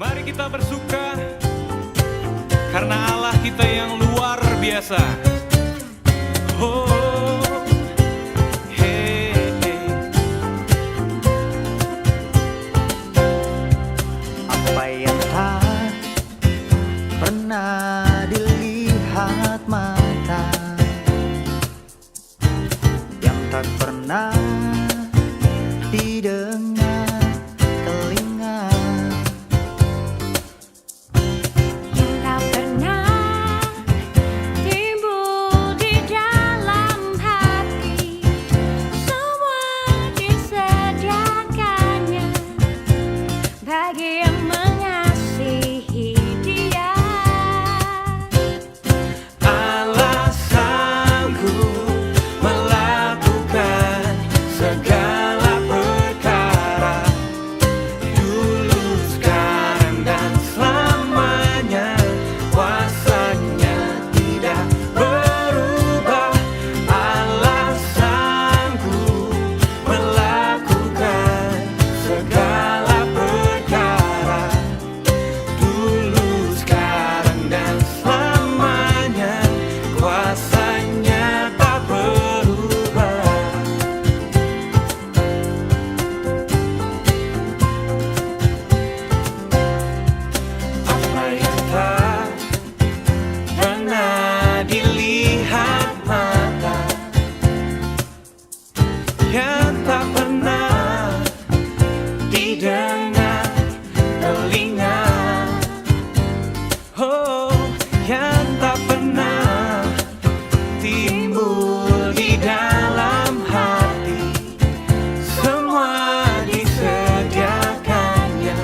Mari kita bersuka karena Allah kita yang luar biasa. Oh, hey, hey. Apa yang tak pernah dilihat mata, yang tak pernah didengar telinga, yang tak pernah timbul di dalam hati, semua disediakannya bagi yang mengasihi Dia. Allah sanggup melakukan segala perkara, dulu, sekarang, dan selamanya. Kuasanya tidak berubah. Allah sanggup melakukan segala perkara, dulu, sekarang, dan selamanya. Kuasanya tak berubah. Apa yang tak pernah dilihat mata, yang tak pernah didengar telinga, oh, yang tak pernah timbul di dalam hati, semua disediakannya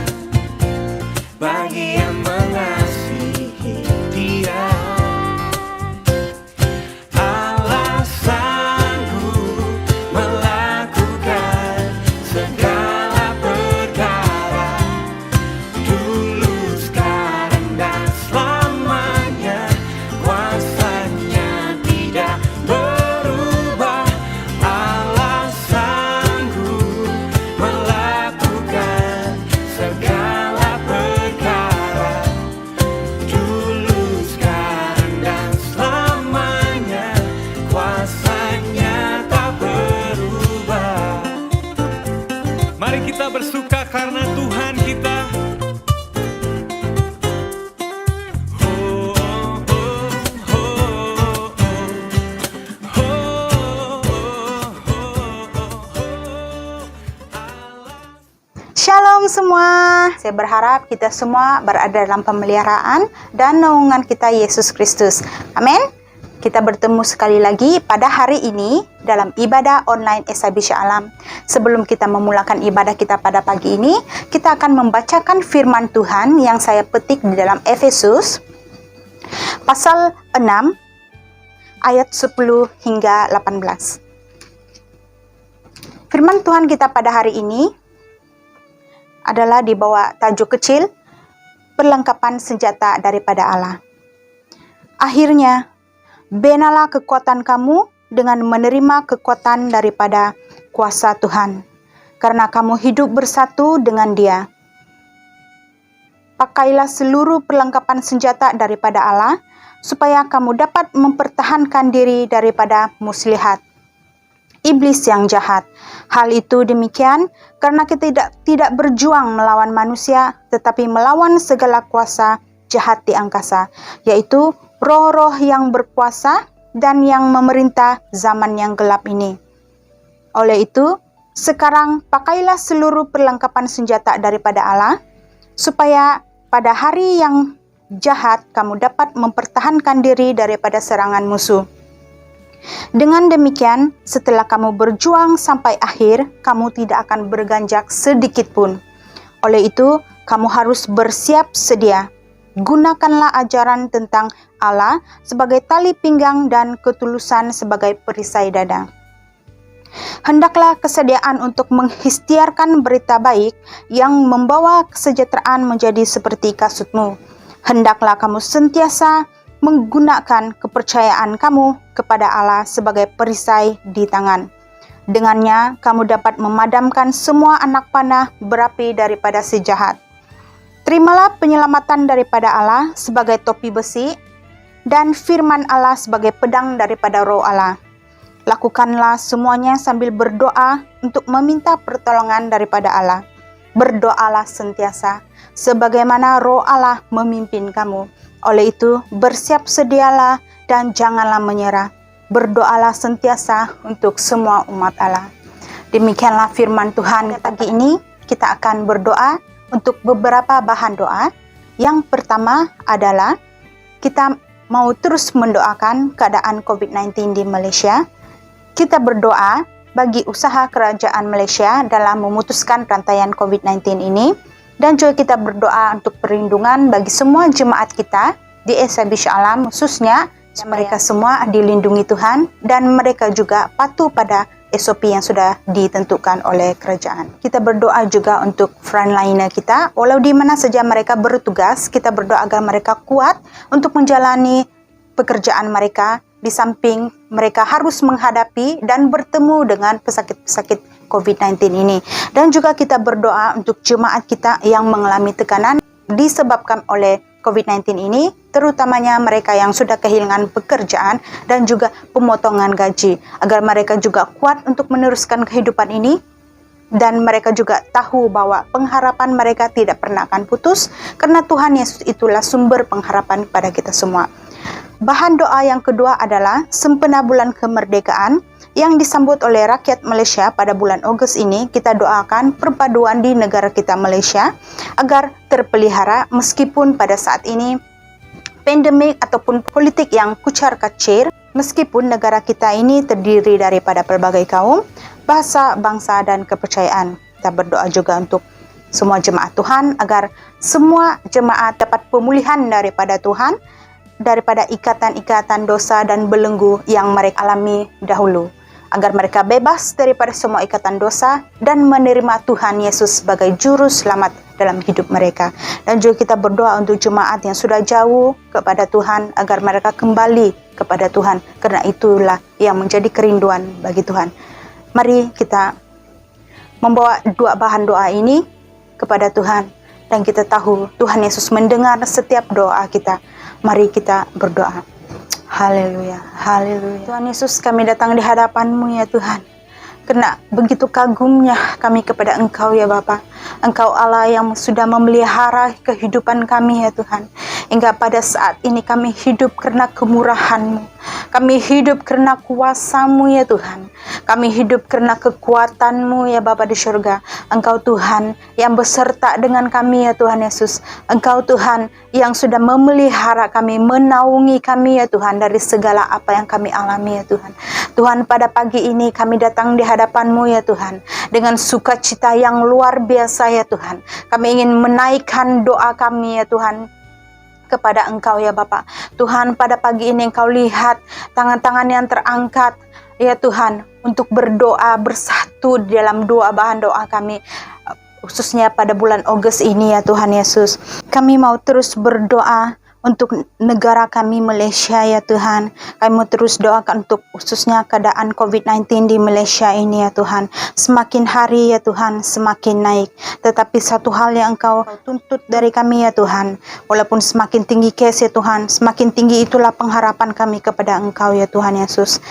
bagi yang mengasihi Dia. Allah sanggup melakukan segala perkara, dulu, sekarang, dan selamanya. Kuasanya tidak berubah. Allah sanggup melakukan segala perkara, dulu, sekarang, dan selamanya. Kuasanya tak berubah. Mari kita bersuka karena Tuhan kita. Oh, oh, oh, oh, oh, oh. Shalom semua, saya berharap kita semua berada dalam pemeliharaan dan naungan kita Yesus Kristus. Amin. Kita bertemu sekali lagi pada hari ini dalam ibadah online SIB Shah Alam. Sebelum kita memulakan ibadah kita pada pagi ini, kita akan membacakan firman Tuhan yang saya petik di dalam Efesus pasal 6 ayat 10 hingga 18. Firman Tuhan kita pada hari ini adalah di bawah tajuk kecil perlengkapan senjata daripada Allah. Akhirnya, benalah kekuatan kamu dengan menerima kekuatan daripada kuasa Tuhan, karena kamu hidup bersatu dengan Dia. Pakailah seluruh perlengkapan senjata daripada Allah, supaya kamu dapat mempertahankan diri daripada muslihat iblis yang jahat. Hal itu demikian karena kita tidak berjuang melawan manusia, tetapi melawan segala kuasa jahat di angkasa, yaitu roh-roh yang berkuasa dan yang memerintah zaman yang gelap ini. Oleh itu, sekarang pakailah seluruh perlengkapan senjata daripada Allah, supaya pada hari yang jahat kamu dapat mempertahankan diri daripada serangan musuh. Dengan demikian, setelah kamu berjuang sampai akhir, kamu tidak akan berganjak sedikit pun. Oleh itu, kamu harus bersiap sedia. Gunakanlah ajaran tentang Allah sebagai tali pinggang dan ketulusan sebagai perisai dada. Hendaklah kesediaan untuk mengikhtiarkan berita baik yang membawa kesejahteraan menjadi seperti kasutmu. Hendaklah kamu sentiasa menggunakan kepercayaan kamu kepada Allah sebagai perisai di tangan. Dengannya kamu dapat memadamkan semua anak panah berapi daripada si jahat. Terimalah penyelamatan daripada Allah sebagai topi besi dan firman Allah sebagai pedang daripada Roh Allah. Lakukanlah semuanya sambil berdoa untuk meminta pertolongan daripada Allah. Berdoalah sentiasa, sebagaimana Roh Allah memimpin kamu. Oleh itu, bersiap sedialah dan janganlah menyerah. Berdoalah sentiasa untuk semua umat Allah. Demikianlah firman Tuhan. Pagi ini kita akan berdoa untuk beberapa bahan doa. Yang pertama adalah kita mau terus mendoakan keadaan COVID-19 di Malaysia. Kita berdoa bagi usaha kerajaan Malaysia dalam memutuskan rantaian COVID-19 ini, dan juga kita berdoa untuk perlindungan bagi semua jemaat kita di SIB Shah Alam, khususnya mereka semua dilindungi Tuhan dan mereka juga patuh pada SOP yang sudah ditentukan oleh kerajaan. Kita berdoa juga untuk frontliner kita, walau di mana saja mereka bertugas, kita berdoa agar mereka kuat untuk menjalani pekerjaan mereka, di samping mereka harus menghadapi dan bertemu dengan pesakit-pesakit COVID-19 ini. Dan juga kita berdoa untuk jemaat kita yang mengalami tekanan disebabkan oleh COVID-19 ini, terutamanya mereka yang sudah kehilangan pekerjaan dan juga pemotongan gaji, agar mereka juga kuat untuk meneruskan kehidupan ini, dan mereka juga tahu bahwa pengharapan mereka tidak pernah akan putus, karena Tuhan Yesus itulah sumber pengharapan pada kita semua. Bahan doa yang kedua adalah sempena bulan kemerdekaan yang disambut oleh rakyat Malaysia pada bulan Ogos ini. Kita doakan perpaduan di negara kita Malaysia agar terpelihara meskipun pada saat ini pandemik ataupun politik yang kucar-kacir, meskipun negara kita ini terdiri daripada pelbagai kaum, bahasa, bangsa dan kepercayaan. Kita berdoa juga untuk semua jemaat Tuhan agar semua jemaat dapat pemulihan daripada Tuhan, daripada ikatan-ikatan dosa dan belenggu yang mereka alami dahulu, agar mereka bebas daripada semua ikatan dosa dan menerima Tuhan Yesus sebagai juru selamat dalam hidup mereka. Dan juga kita berdoa untuk jemaat yang sudah jauh kepada Tuhan agar mereka kembali kepada Tuhan, karena itulah yang menjadi kerinduan bagi Tuhan. Mari kita membawa dua bahan doa ini kepada Tuhan, dan kita tahu Tuhan Yesus mendengar setiap doa kita. Mari kita berdoa. Haleluya, haleluya. Tuhan Yesus, kami datang di hadapan-Mu ya Tuhan, karena begitu kagumnya kami kepada Engkau ya Bapa. Engkau Allah yang sudah memelihara kehidupan kami ya Tuhan, hingga pada saat ini kami hidup karena kemurahan-Mu. Kami hidup karena kuasa-Mu ya Tuhan. Kami hidup karena kekuatan-Mu ya Bapa di surga. Engkau Tuhan yang beserta dengan kami ya Tuhan Yesus. Engkau Tuhan yang sudah memelihara kami, menaungi kami ya Tuhan dari segala apa yang kami alami ya Tuhan. Tuhan, pada pagi ini kami datang di hadapan-Mu ya Tuhan, dengan sukacita yang luar biasa ya Tuhan. Kami ingin menaikkan doa kami ya Tuhan kepada Engkau ya Bapa. Tuhan, pada pagi ini Engkau lihat tangan-tangan yang terangkat ya Tuhan untuk berdoa bersatu di dalam dua bahan doa kami, khususnya pada bulan Ogos ini ya Tuhan Yesus. Kami mau terus berdoa untuk negara kami Malaysia ya Tuhan. Kami mau terus doakan untuk khususnya keadaan COVID-19 di Malaysia ini ya Tuhan. Semakin hari ya Tuhan semakin naik. Tetapi satu hal yang Engkau tuntut dari kami ya Tuhan, walaupun semakin tinggi case ya Tuhan, semakin tinggi itulah pengharapan kami kepada Engkau ya Tuhan Yesus.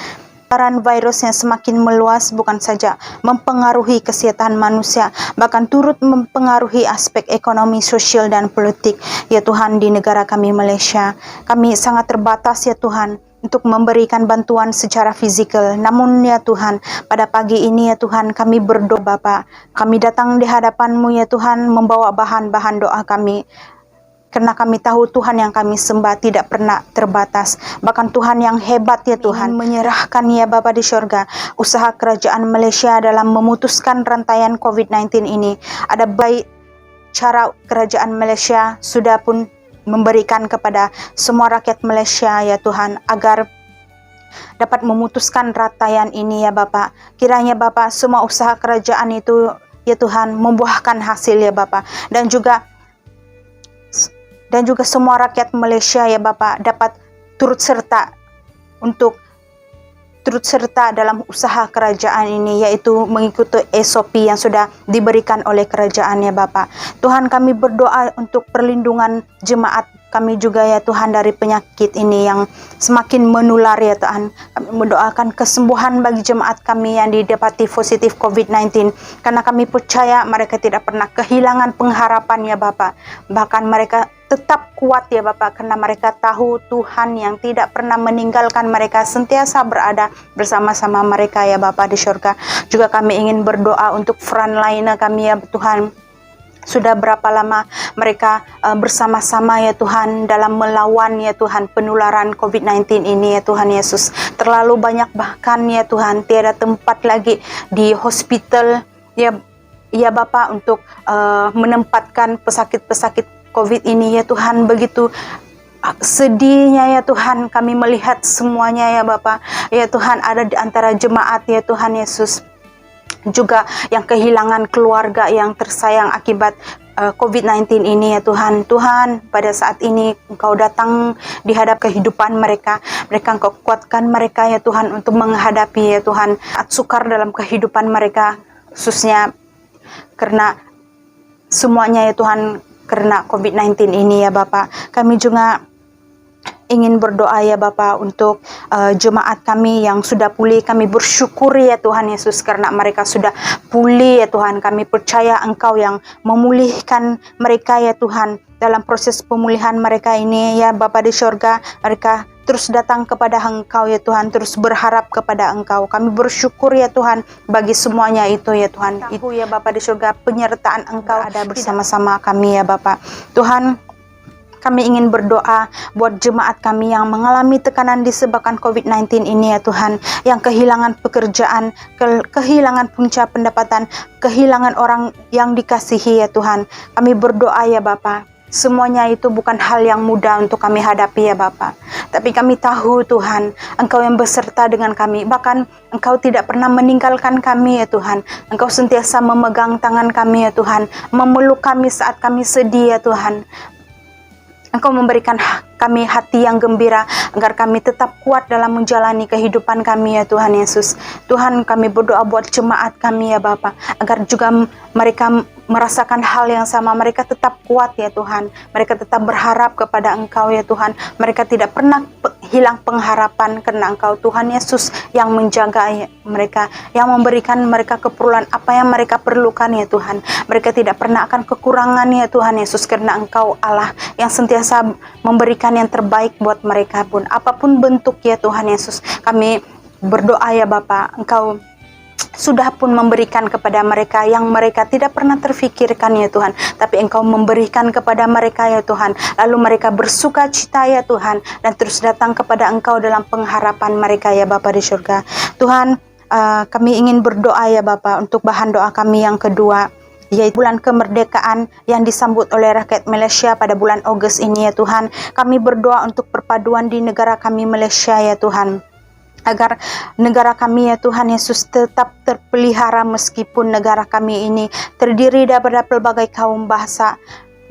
Penyebaran virus yang semakin meluas bukan saja mempengaruhi kesehatan manusia, bahkan turut mempengaruhi aspek ekonomi, sosial dan politik ya Tuhan di negara kami Malaysia. Kami sangat terbatas ya Tuhan untuk memberikan bantuan secara fizikal. Namun ya Tuhan, pada pagi ini ya Tuhan, kami berdoa Bapa. Kami datang di hadapan-Mu ya Tuhan, membawa bahan-bahan doa kami. Karena kami tahu Tuhan yang kami sembah tidak pernah terbatas. Bahkan Tuhan yang hebat ya Tuhan, menyerahkan ya Bapa di surga usaha kerajaan Malaysia dalam memutuskan rantaian COVID-19 ini. Ada baik cara kerajaan Malaysia sudah pun memberikan kepada semua rakyat Malaysia ya Tuhan, agar dapat memutuskan rantaian ini ya Bapa. Kiranya Bapa semua usaha kerajaan itu ya Tuhan membuahkan hasil ya Bapa, dan juga semua rakyat Malaysia ya Bapa dapat turut serta untuk turut serta dalam usaha kerajaan ini, yaitu mengikuti SOP yang sudah diberikan oleh kerajaan ya Bapa. Tuhan, kami berdoa untuk perlindungan jemaat kami juga ya Tuhan dari penyakit ini yang semakin menular ya Tuhan. Kami mendoakan kesembuhan bagi jemaat kami yang didapati positif COVID-19, karena kami percaya mereka tidak pernah kehilangan pengharapan ya Bapa. Bahkan mereka tetap kuat ya Bapak, karena mereka tahu Tuhan yang tidak pernah meninggalkan mereka, sentiasa berada bersama-sama mereka ya Bapak di surga. Juga kami ingin berdoa untuk frontliner kami ya Tuhan. Sudah berapa lama mereka bersama-sama ya Tuhan dalam melawan ya Tuhan penularan COVID-19 ini ya Tuhan Yesus. Terlalu banyak bahkan ya Tuhan, tiada tempat lagi di hospital ya Bapak untuk menempatkan pesakit-pesakit COVID ini ya Tuhan. Begitu sedihnya ya Tuhan kami melihat semuanya ya Bapak. Ya Tuhan, ada di antara jemaat ya Tuhan Yesus juga yang kehilangan keluarga yang tersayang akibat COVID-19 ini ya Tuhan. Tuhan, pada saat ini Engkau datang di hadap kehidupan mereka. Engkau kuatkan mereka ya Tuhan untuk menghadapi ya Tuhan sukar dalam kehidupan mereka, khususnya karena semuanya ya Tuhan, karena COVID-19 ini ya Bapak. Kami juga ingin berdoa ya Bapa untuk jemaat kami yang sudah pulih. Kami bersyukur ya Tuhan Yesus karena mereka sudah pulih ya Tuhan. Kami percaya Engkau yang memulihkan mereka ya Tuhan. Dalam proses pemulihan mereka ini ya Bapa di surga, mereka terus datang kepada Engkau ya Tuhan, terus berharap kepada Engkau. Kami bersyukur ya Tuhan bagi semuanya itu ya Tuhan. Itu ya Bapa di surga, penyertaan Engkau ada bersama-sama kami ya Bapa. Tuhan, kami ingin berdoa buat jemaat kami yang mengalami tekanan disebabkan COVID-19 ini ya Tuhan, yang kehilangan pekerjaan, kehilangan punca pendapatan, kehilangan orang yang dikasihi ya Tuhan. Kami berdoa ya Bapa, semuanya itu bukan hal yang mudah untuk kami hadapi ya Bapa. Tapi kami tahu Tuhan, Engkau yang beserta dengan kami. Bahkan Engkau tidak pernah meninggalkan kami ya Tuhan. Engkau sentiasa memegang tangan kami ya Tuhan, memeluk kami saat kami sedih ya Tuhan. Engkau memberikan kami hati yang gembira agar kami tetap kuat dalam menjalani kehidupan kami ya Tuhan Yesus. Tuhan, kami berdoa buat jemaat kami ya Bapa, agar juga mereka merasakan hal yang sama. Mereka tetap kuat ya Tuhan. Mereka tetap berharap kepada Engkau ya Tuhan. Mereka tidak pernah hilang pengharapan karena Engkau Tuhan Yesus yang menjaga mereka, yang memberikan mereka keperluan apa yang mereka perlukan ya Tuhan. Mereka tidak pernah akan kekurangan ya Tuhan Yesus, karena Engkau Allah yang sentiasa memberikan yang terbaik buat mereka pun apapun bentuk ya Tuhan Yesus. Kami berdoa ya Bapa, Engkau sudah pun memberikan kepada mereka yang mereka tidak pernah terfikirkan ya Tuhan, tapi Engkau memberikan kepada mereka ya Tuhan, lalu mereka bersuka cita ya Tuhan, dan terus datang kepada Engkau dalam pengharapan mereka ya Bapa di surga. Tuhan, kami ingin berdoa ya Bapa untuk bahan doa kami yang kedua, yaitu bulan kemerdekaan yang disambut oleh rakyat Malaysia pada bulan Ogos ini ya Tuhan. Kami berdoa untuk perpaduan di negara kami Malaysia ya Tuhan, agar negara kami ya Tuhan Yesus tetap terpelihara meskipun negara kami ini terdiri daripada pelbagai kaum, bahasa,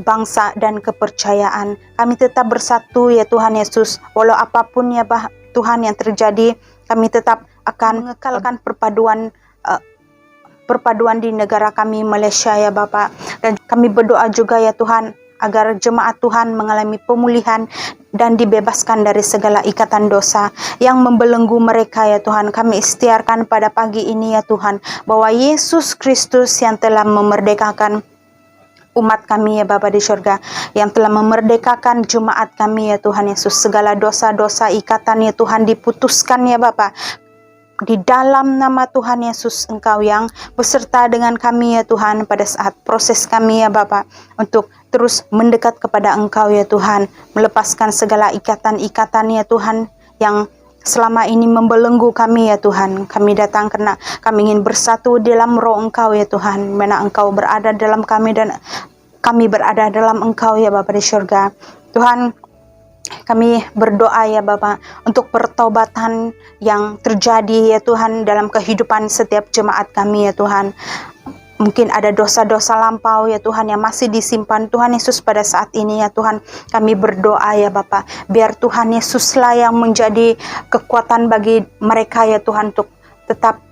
bangsa dan kepercayaan. Kami tetap bersatu ya Tuhan Yesus, walau apapun ya Tuhan yang terjadi, kami tetap akan mengekalkan perpaduan di negara kami Malaysia ya Bapa. Dan kami berdoa juga ya Tuhan agar jemaat Tuhan mengalami pemulihan dan dibebaskan dari segala ikatan dosa yang membelenggu mereka ya Tuhan. Kami ikhtiarkan pada pagi ini ya Tuhan, bahwa Yesus Kristus yang telah memerdekakan umat kami ya Bapa di surga, yang telah memerdekakan jemaat kami ya Tuhan Yesus, segala dosa-dosa ikatan ya Tuhan diputuskan ya Bapa. Di dalam nama Tuhan Yesus, Engkau yang beserta dengan kami ya Tuhan pada saat proses kami ya Bapa, untuk terus mendekat kepada Engkau ya Tuhan, melepaskan segala ikatan-ikatan ya Tuhan yang selama ini membelenggu kami ya Tuhan. Kami datang karena kami ingin bersatu dalam roh Engkau ya Tuhan, mana Engkau berada dalam kami dan kami berada dalam Engkau ya Bapa di surga. Tuhan, kami berdoa ya Bapa untuk pertobatan yang terjadi ya Tuhan dalam kehidupan setiap jemaat kami ya Tuhan. mungkin ada dosa-dosa lampau ya Tuhan yang masih disimpan Tuhan Yesus pada saat ini ya Tuhan, kami berdoa ya Bapa, biar Tuhan Yesuslah yang menjadi kekuatan bagi mereka ya Tuhan untuk tetap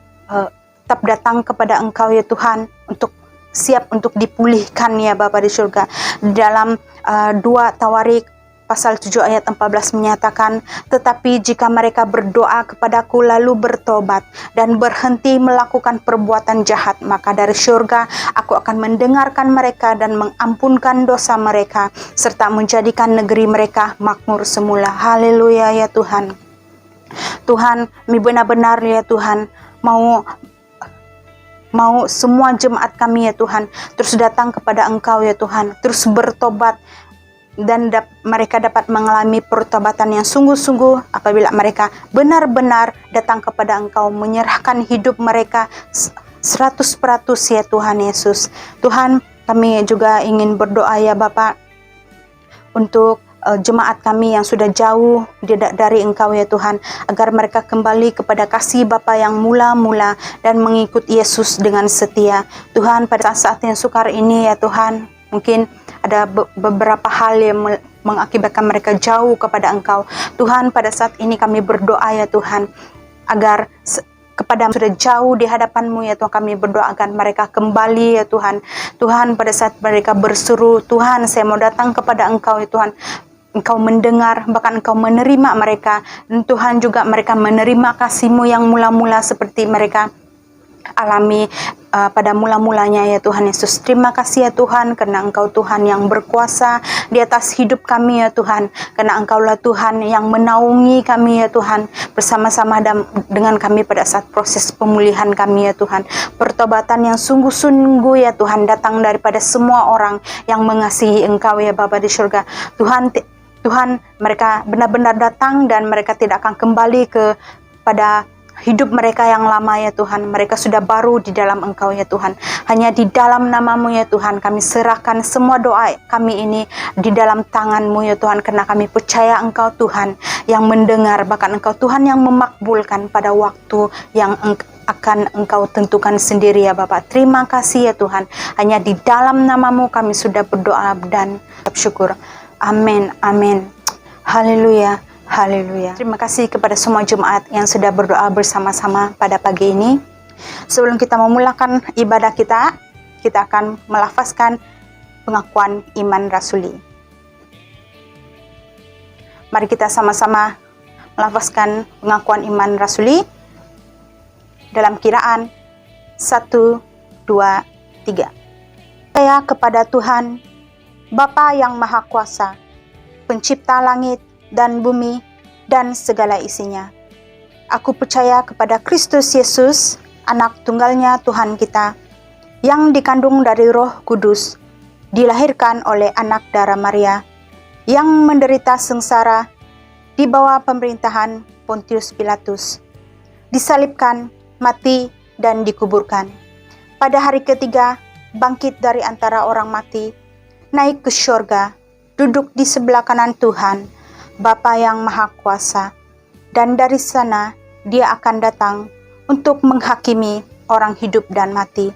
datang kepada Engkau ya Tuhan, untuk siap untuk dipulihkan ya Bapa di surga. Dalam 2 Tawarik pasal 7 ayat 14 menyatakan, tetapi jika mereka berdoa kepadaku lalu bertobat dan berhenti melakukan perbuatan jahat, maka dari surga aku akan mendengarkan mereka dan mengampunkan dosa mereka serta menjadikan negeri mereka makmur semula. Haleluya ya Tuhan. Tuhan, kami benar-benar ya Tuhan mau semua jemaat kami ya Tuhan terus datang kepada Engkau ya Tuhan, terus bertobat dan mereka dapat mengalami pertobatan yang sungguh-sungguh apabila mereka benar-benar datang kepada Engkau, menyerahkan hidup mereka 100% ya Tuhan Yesus. Tuhan, kami juga ingin berdoa ya Bapa untuk jemaat kami yang sudah jauh dari Engkau ya Tuhan, agar mereka kembali kepada kasih Bapa yang mula-mula dan mengikut Yesus dengan setia. Tuhan, pada saat yang sukar ini ya Tuhan, mungkin ada beberapa hal yang mengakibatkan mereka jauh kepada Engkau. Tuhan, pada saat ini kami berdoa ya Tuhan, agar kepada sudah jauh di hadapan-Mu ya Tuhan, kami berdoa agar mereka kembali ya Tuhan. Tuhan, pada saat mereka berseru, Tuhan saya mau datang kepada Engkau ya Tuhan, Engkau mendengar, bahkan Engkau menerima mereka. Dan Tuhan juga mereka menerima kasih-Mu yang mula-mula seperti mereka alami pada mula-mulanya ya Tuhan Yesus. Terima kasih ya Tuhan, karena Engkau Tuhan yang berkuasa di atas hidup kami ya Tuhan, karena Engkaulah Tuhan yang menaungi kami ya Tuhan, bersama-sama dengan kami pada saat proses pemulihan kami ya Tuhan. Pertobatan yang sungguh-sungguh ya Tuhan datang daripada semua orang yang mengasihi Engkau ya Bapa di surga. Tuhan, mereka benar-benar datang dan mereka tidak akan kembali kepada hidup mereka yang lama ya Tuhan. Mereka sudah baru di dalam Engkau ya Tuhan. Hanya di dalam nama-Mu ya Tuhan, kami serahkan semua doa kami ini di dalam tangan-Mu ya Tuhan, karena kami percaya Engkau Tuhan yang mendengar, bahkan Engkau Tuhan yang memakbulkan pada waktu yang akan Engkau tentukan sendiri ya Bapak. Terima kasih ya Tuhan. Hanya di dalam nama-Mu kami sudah berdoa dan syukur. Amin, amin. Haleluya. Haleluya. Terima kasih kepada semua jemaat yang sudah berdoa bersama-sama pada pagi ini. Sebelum kita memulakan ibadah kita akan melafazkan pengakuan iman rasuli. Mari kita sama-sama melafazkan pengakuan iman rasuli dalam kiraan 1, 2, 3. Percaya kepada Tuhan, Bapa yang Maha Kuasa, Pencipta langit dan bumi dan segala isinya. Aku percaya kepada Kristus Yesus, anak tunggalnya Tuhan kita, yang dikandung dari Roh Kudus, dilahirkan oleh anak darah Maria, yang menderita sengsara di bawah pemerintahan Pontius Pilatus, disalibkan, mati, dan dikuburkan. Pada hari ketiga, bangkit dari antara orang mati, naik ke syurga, duduk di sebelah kanan Tuhan, Bapa yang Maha Kuasa, dan dari sana Dia akan datang untuk menghakimi orang hidup dan mati.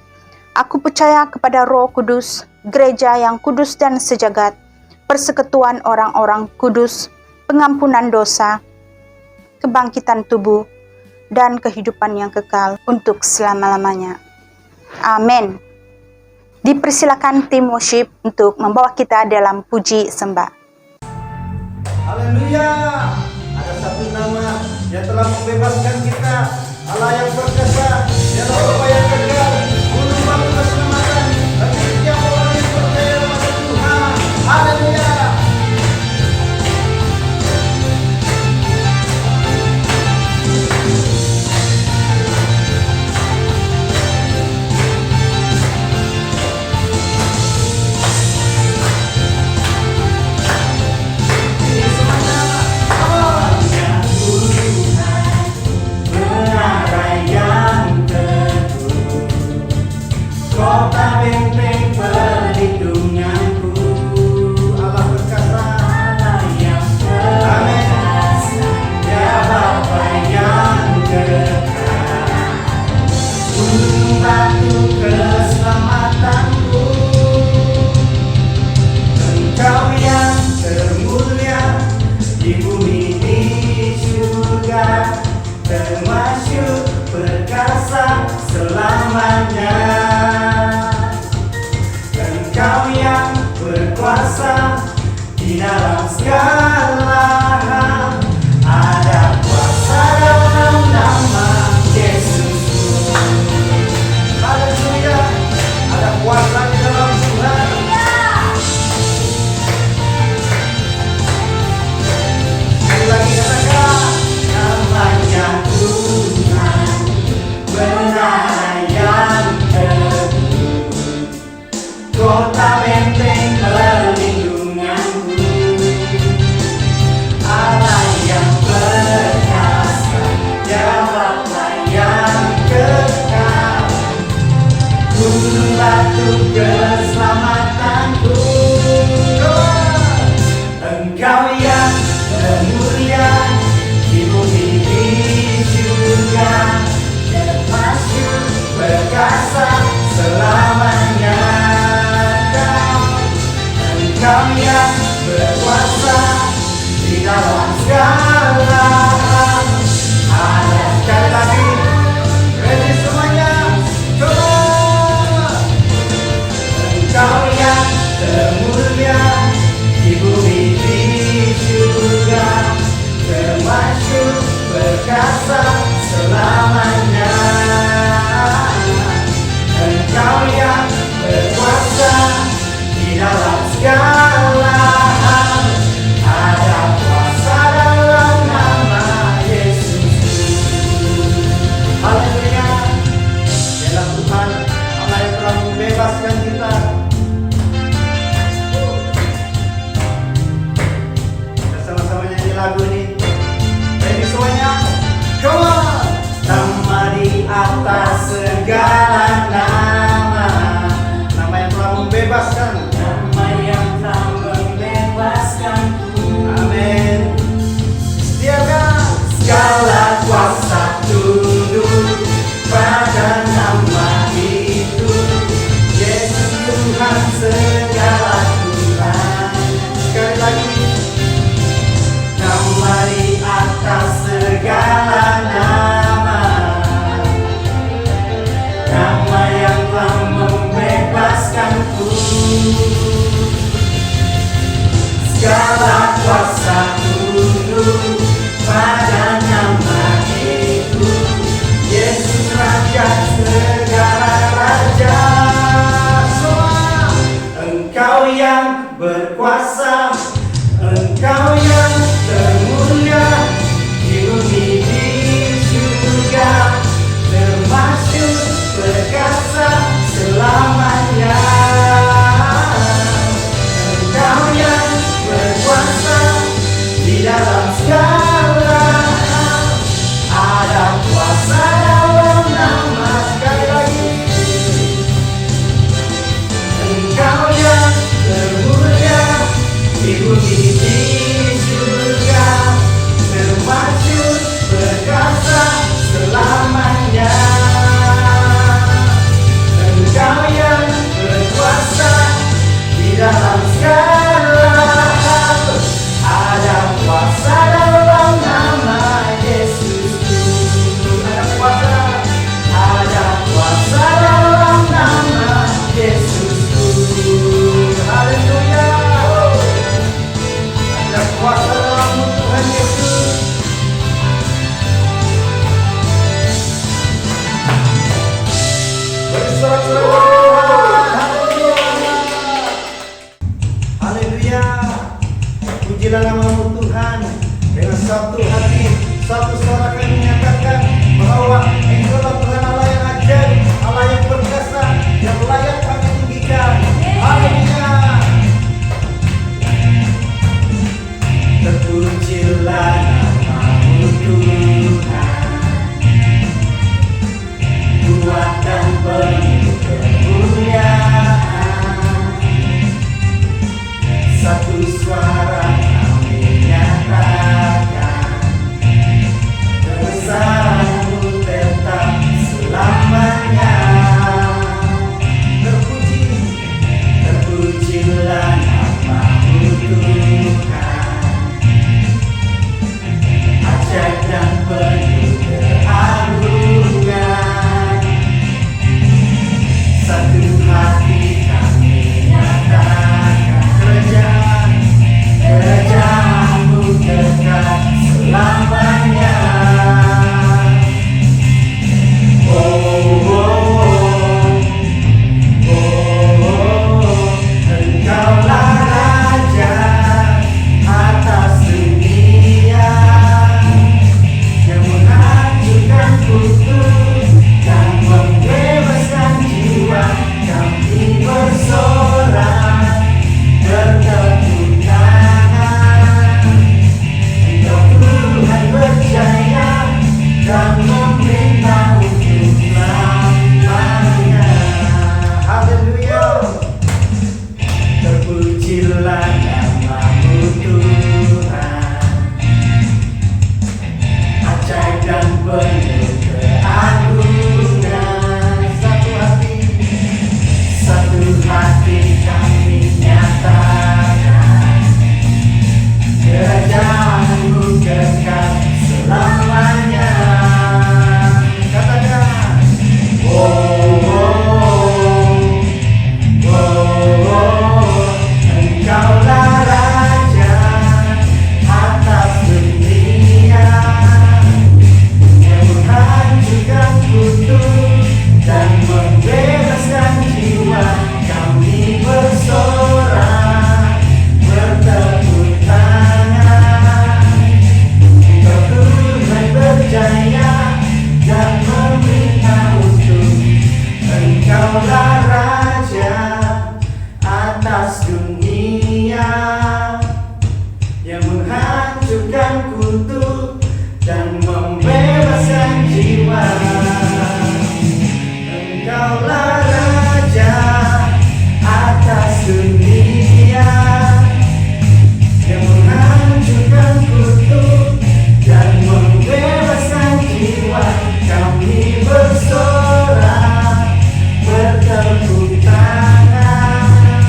Aku percaya kepada Roh Kudus, gereja yang kudus dan sejagat, persekutuan orang-orang kudus, pengampunan dosa, kebangkitan tubuh, dan kehidupan yang kekal untuk selama-lamanya. Amin. Dipersilakan tim worship untuk membawa kita dalam puji sembah. Haleluya. Ada satu nama yang telah membebaskan kita, Allah yang perkasa, yang Bapa yang kekal, Guru Bapa keselamatan bagi setiap orang yang percaya pada Tuhan. Haleluya. Yang teguh dalam segala hal. Ada kuasa dalam nama Yesus. Haleluya. Ada kuasa di dalam Tuhan. Sekali lagi katakan, namanya Tuhan benar yang teguh, kota benteng perlindunganku, Allah yang perkasa, jawablah yang kekal, gunung batu keselamatanku. Engkau yang termulia di bumi di surga, termasyhur perkasa selamanya. Engkau yang berkuasa di dalam segala hal. Ada sekali lagi, ready semuanya, coba. Engkau yang termulia di bumi di surga, termasyhur perkasa selamanya. Engkau yang berkuasa di dalam segala hal. Ada kuasa dalam nama Yesus. Haleluya. Dialah Tuhan Allah yang telah membebaskan kita. Kita sama-sama nyanyi lagu ini. Ready semuanya? Come on. Nama di atas segala nama, nama yang telah membebaskan, nama yang telah membebaskanku. Amin. Setiakan segala kuasa tunduk pada nama itu, Yesus Tuhan segala Tuhan. Sekali lagi, nama di atas segala nama, nama yang telah membebaskanku. Segala kuasa tunduk pada nama itu, Yesus Raja segala raja. Semua Engkau yang berkuasa, Engkau yang termulia di bumi di surga, termasyhur perkasa selamanya. Engkau yang berkuasa di dalam segala hal. Ada kuasa dalam nama. Sekali lagi, Engkau yang termulia di bumi di surga, termasyhur perkasa selamanya. Engkau yang berkuasa di dalam segala hal. Ada kuasa dalam nama Yesus. Ada kuasa dalam nama Yesus. Haleluya. Ada kuasa dalam Tuhan Yesus. Bersorak-sorak. Haleluya. Pujilah nama-Mu Tuhan. Dengan satu hati, satu suara kami menyatakan bahwa Engkau Tuhan Allah yang ajaib, Allah yang perkasa, yang layak kami tinggikan. Haleluya. Terpujilah nama-Mu Tuhan, kuat dan penuh kemuliaan. Satu suara kami nyatakan, kebesaran-Mu Pujilah nama-Mu Tuhan, ajaib dan penuh keagungan. Satu hati kami nyatakan, kerajaan-Mu kekal selamanya. Katakan, Engkaulah Raja atas dunia, yang menghancurkan kutuk dan membebaskan jiwa. Kami bersorak, bertepuk tangan. Engkau Tuhan berjaya dan memerintah untuk. Engkaulah Raja atas dunia, yang menghancurkan kutuk dan membebaskan jiwa. Engkaulah Raja atas dunia, yang menghancurkan kutuk dan membebaskan jiwa. Kami bersorak, bertepuk tangan.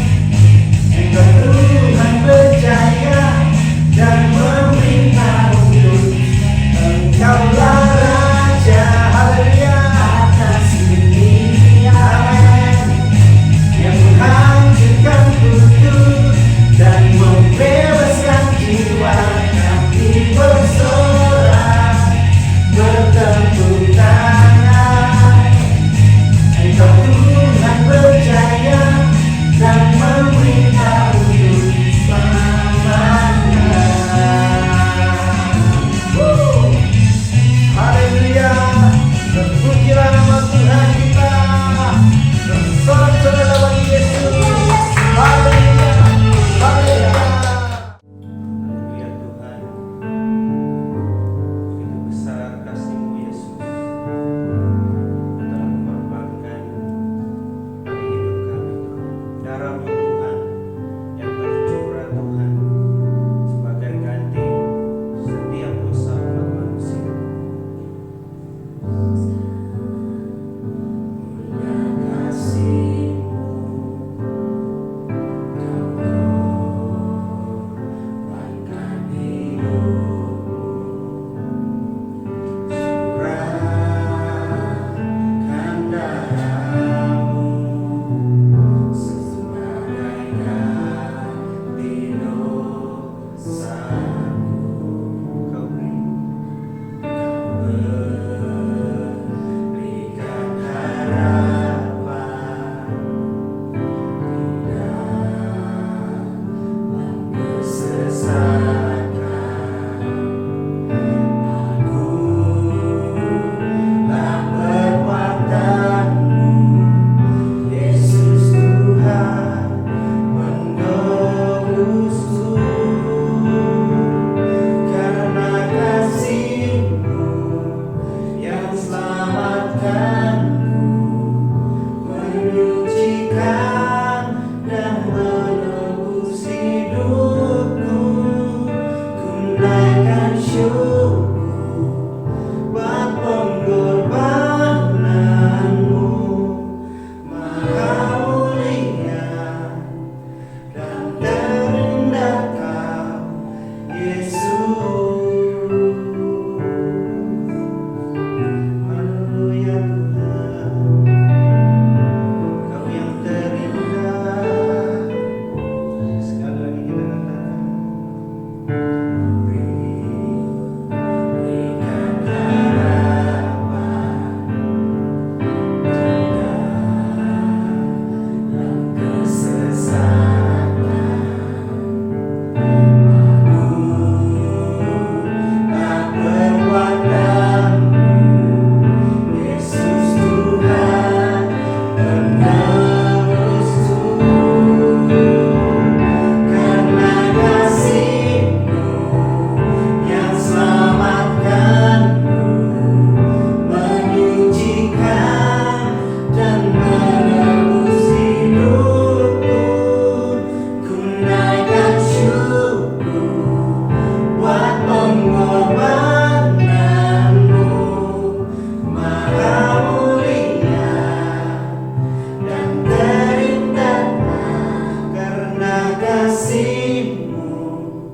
kasih-Mu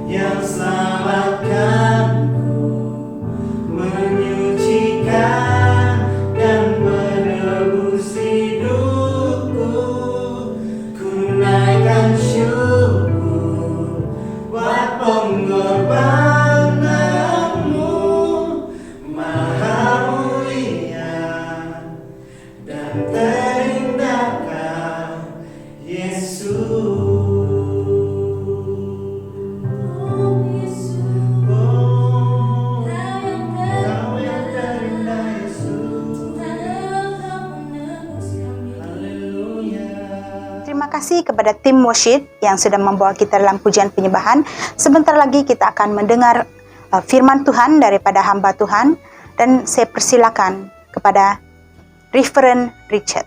yang selamatkanku, menyucikan dan menebus hidupku. Ku naikkan syukur buat pengorbanan-Mu, Maha mulia dan terindahkan Yesus. Terima kasih kepada tim worship yang sudah membawa kita dalam pujian penyembahan. Sebentar lagi kita akan mendengar firman Tuhan daripada hamba Tuhan, dan saya persilakan kepada Reverend Richard.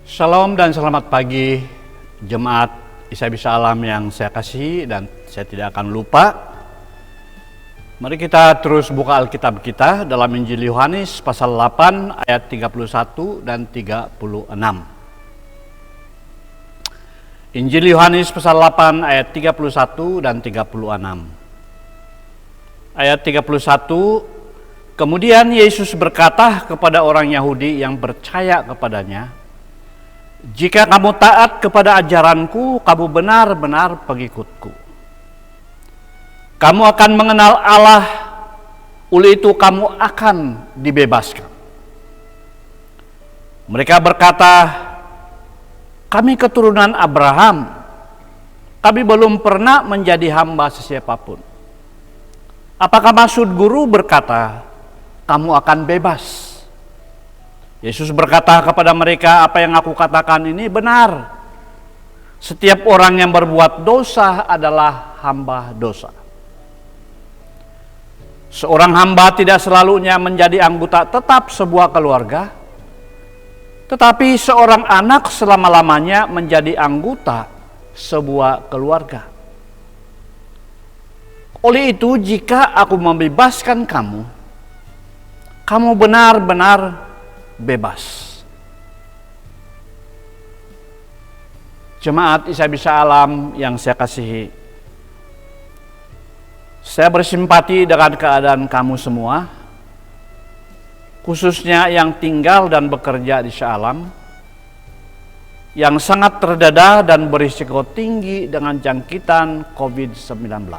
Shalom dan selamat pagi jemaat Isa Bisa Alam yang saya kasihi dan saya tidak akan lupa. Mari kita terus buka Alkitab kita dalam Injil Yohanes pasal 8 ayat 31 dan 36. Injil Yohanes pasal 8 ayat 31 dan 36. Ayat 31, kemudian Yesus berkata kepada orang Yahudi yang percaya kepadanya, "Jika kamu taat kepada ajaranku, kamu benar-benar pengikutku. Kamu akan mengenal Allah, oleh itu kamu akan dibebaskan." Mereka berkata, "Kami keturunan Abraham, kami belum pernah menjadi hamba sesiapapun. Apakah maksud guru berkata, kamu akan bebas?" Yesus berkata kepada mereka, "Apa yang aku katakan ini benar. Setiap orang yang berbuat dosa adalah hamba dosa. Seorang hamba tidak selalunya menjadi anggota tetap sebuah keluarga, tetapi seorang anak selama-lamanya menjadi anggota sebuah keluarga. Oleh itu, jika aku membebaskan kamu, kamu benar-benar bebas." Jemaat Isa Bisa Alam yang saya kasihi, saya bersimpati dengan keadaan kamu semua, khususnya yang tinggal dan bekerja di Shalom, yang sangat terdedah dan berisiko tinggi dengan jangkitan COVID-19.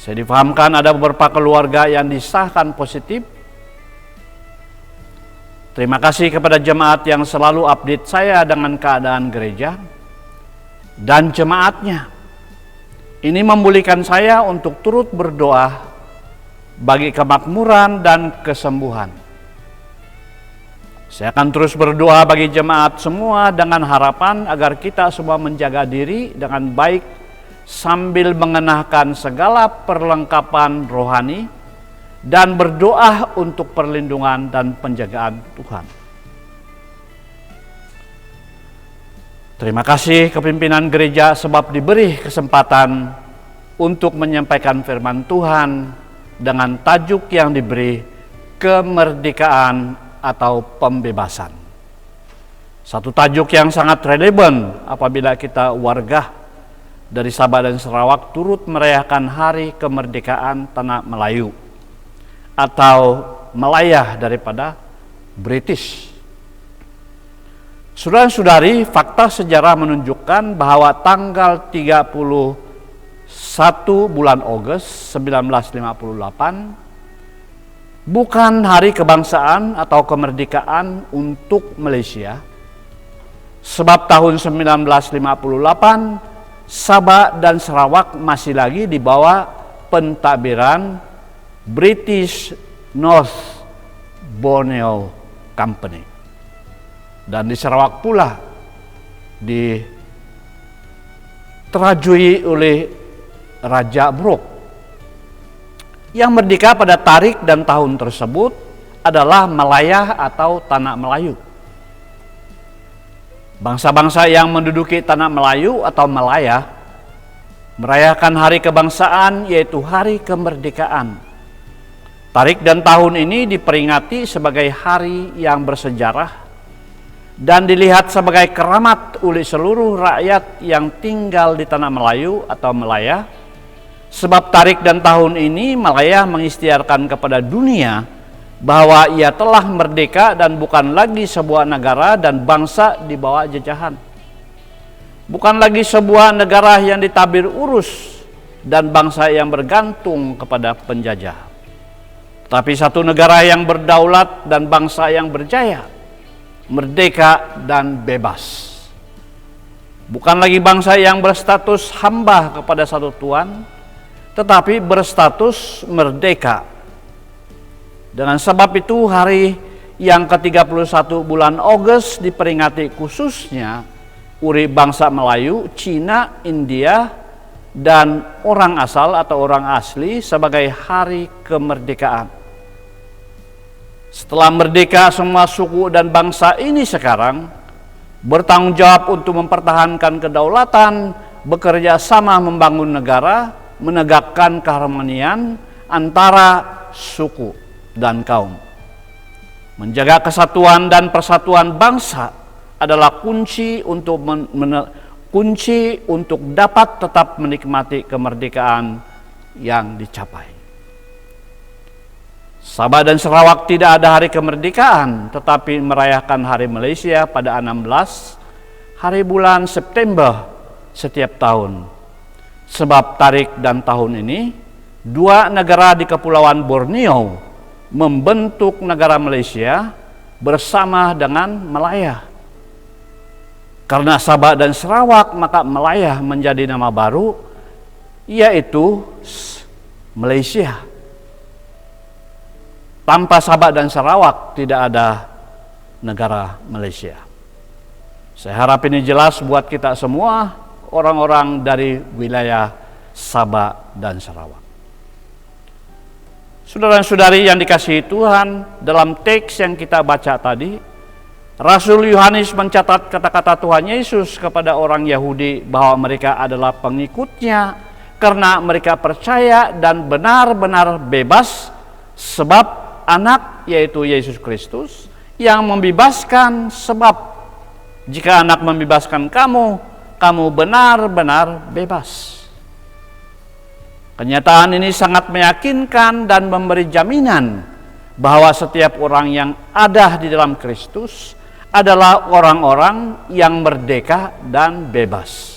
Saya difahamkan ada beberapa keluarga yang disahkan positif. Terima kasih kepada jemaat yang selalu update saya dengan keadaan gereja dan jemaatnya. Ini memulihkan saya untuk turut berdoa bagi kemakmuran dan kesembuhan. Saya akan terus berdoa bagi jemaat semua dengan harapan agar kita semua menjaga diri dengan baik sambil mengenakan segala perlengkapan rohani dan berdoa untuk perlindungan dan penjagaan Tuhan. Terima kasih kepimpinan gereja sebab diberi kesempatan untuk menyampaikan firman Tuhan dengan tajuk yang diberi, kemerdekaan atau pembebasan. Satu tajuk yang sangat relevan apabila kita warga dari Sabah dan Sarawak turut merayakan hari kemerdekaan tanah Melayu atau Melayah daripada British. Saudara-saudari, fakta sejarah menunjukkan bahwa tanggal 31 bulan Agustus 1958 bukan hari kebangsaan atau kemerdekaan untuk Malaysia, sebab tahun 1958 Sabah dan Sarawak masih lagi di bawah pentadbiran British North Borneo Company. Dan di Sarawak pula diterajui oleh Raja Brooke. Yang merdeka pada tarik dan tahun tersebut adalah Melayah atau Tanah Melayu. Bangsa-bangsa yang menduduki Tanah Melayu atau Melayah merayakan hari kebangsaan, yaitu hari kemerdekaan. Tarik dan tahun ini diperingati sebagai hari yang bersejarah dan dilihat sebagai keramat oleh seluruh rakyat yang tinggal di tanah Melayu atau Malaya. Sebab tarik dan tahun ini Malaya mengisytiharkan kepada dunia bahwa ia telah merdeka dan bukan lagi sebuah negara dan bangsa di bawah jajahan. Bukan lagi sebuah negara yang ditabir urus dan bangsa yang bergantung kepada penjajah. Tapi satu negara yang berdaulat dan bangsa yang berjaya, merdeka dan bebas. Bukan lagi bangsa yang berstatus hamba kepada satu Tuhan, tetapi berstatus merdeka. Dengan sebab itu hari yang ke-31 bulan Agustus diperingati khususnya oleh bangsa Melayu, Cina, India, dan orang asal atau orang asli sebagai hari kemerdekaan. Setelah merdeka, semua suku dan bangsa ini sekarang bertanggung jawab untuk mempertahankan kedaulatan, bekerja sama membangun negara, menegakkan keharmonian antara suku dan kaum. Menjaga kesatuan dan persatuan bangsa adalah kunci untuk dapat tetap menikmati kemerdekaan yang dicapai. Sabah dan Sarawak tidak ada hari kemerdekaan, tetapi merayakan Hari Malaysia pada 16 hari bulan September setiap tahun. Sebab tarik dan tahun ini, dua negara di Kepulauan Borneo membentuk negara Malaysia bersama dengan Malaya. Karena Sabah dan Sarawak, maka Malaya menjadi nama baru, yaitu Malaysia. Tanpa Sabah dan Sarawak tidak ada negara Malaysia. Saya harap ini jelas buat kita semua, orang-orang dari wilayah Sabah dan Sarawak. Saudara dan saudari yang dikasihi Tuhan, dalam teks yang kita baca tadi, Rasul Yohanes mencatat kata-kata Tuhan Yesus kepada orang Yahudi bahwa mereka adalah pengikutnya karena mereka percaya dan benar-benar bebas sebab anak, yaitu Yesus Kristus, yang membebaskan. Sebab jika anak membebaskan kamu, kamu benar-benar bebas. Kenyataan ini sangat meyakinkan dan memberi jaminan bahwa setiap orang yang ada di dalam Kristus adalah orang-orang yang merdeka dan bebas.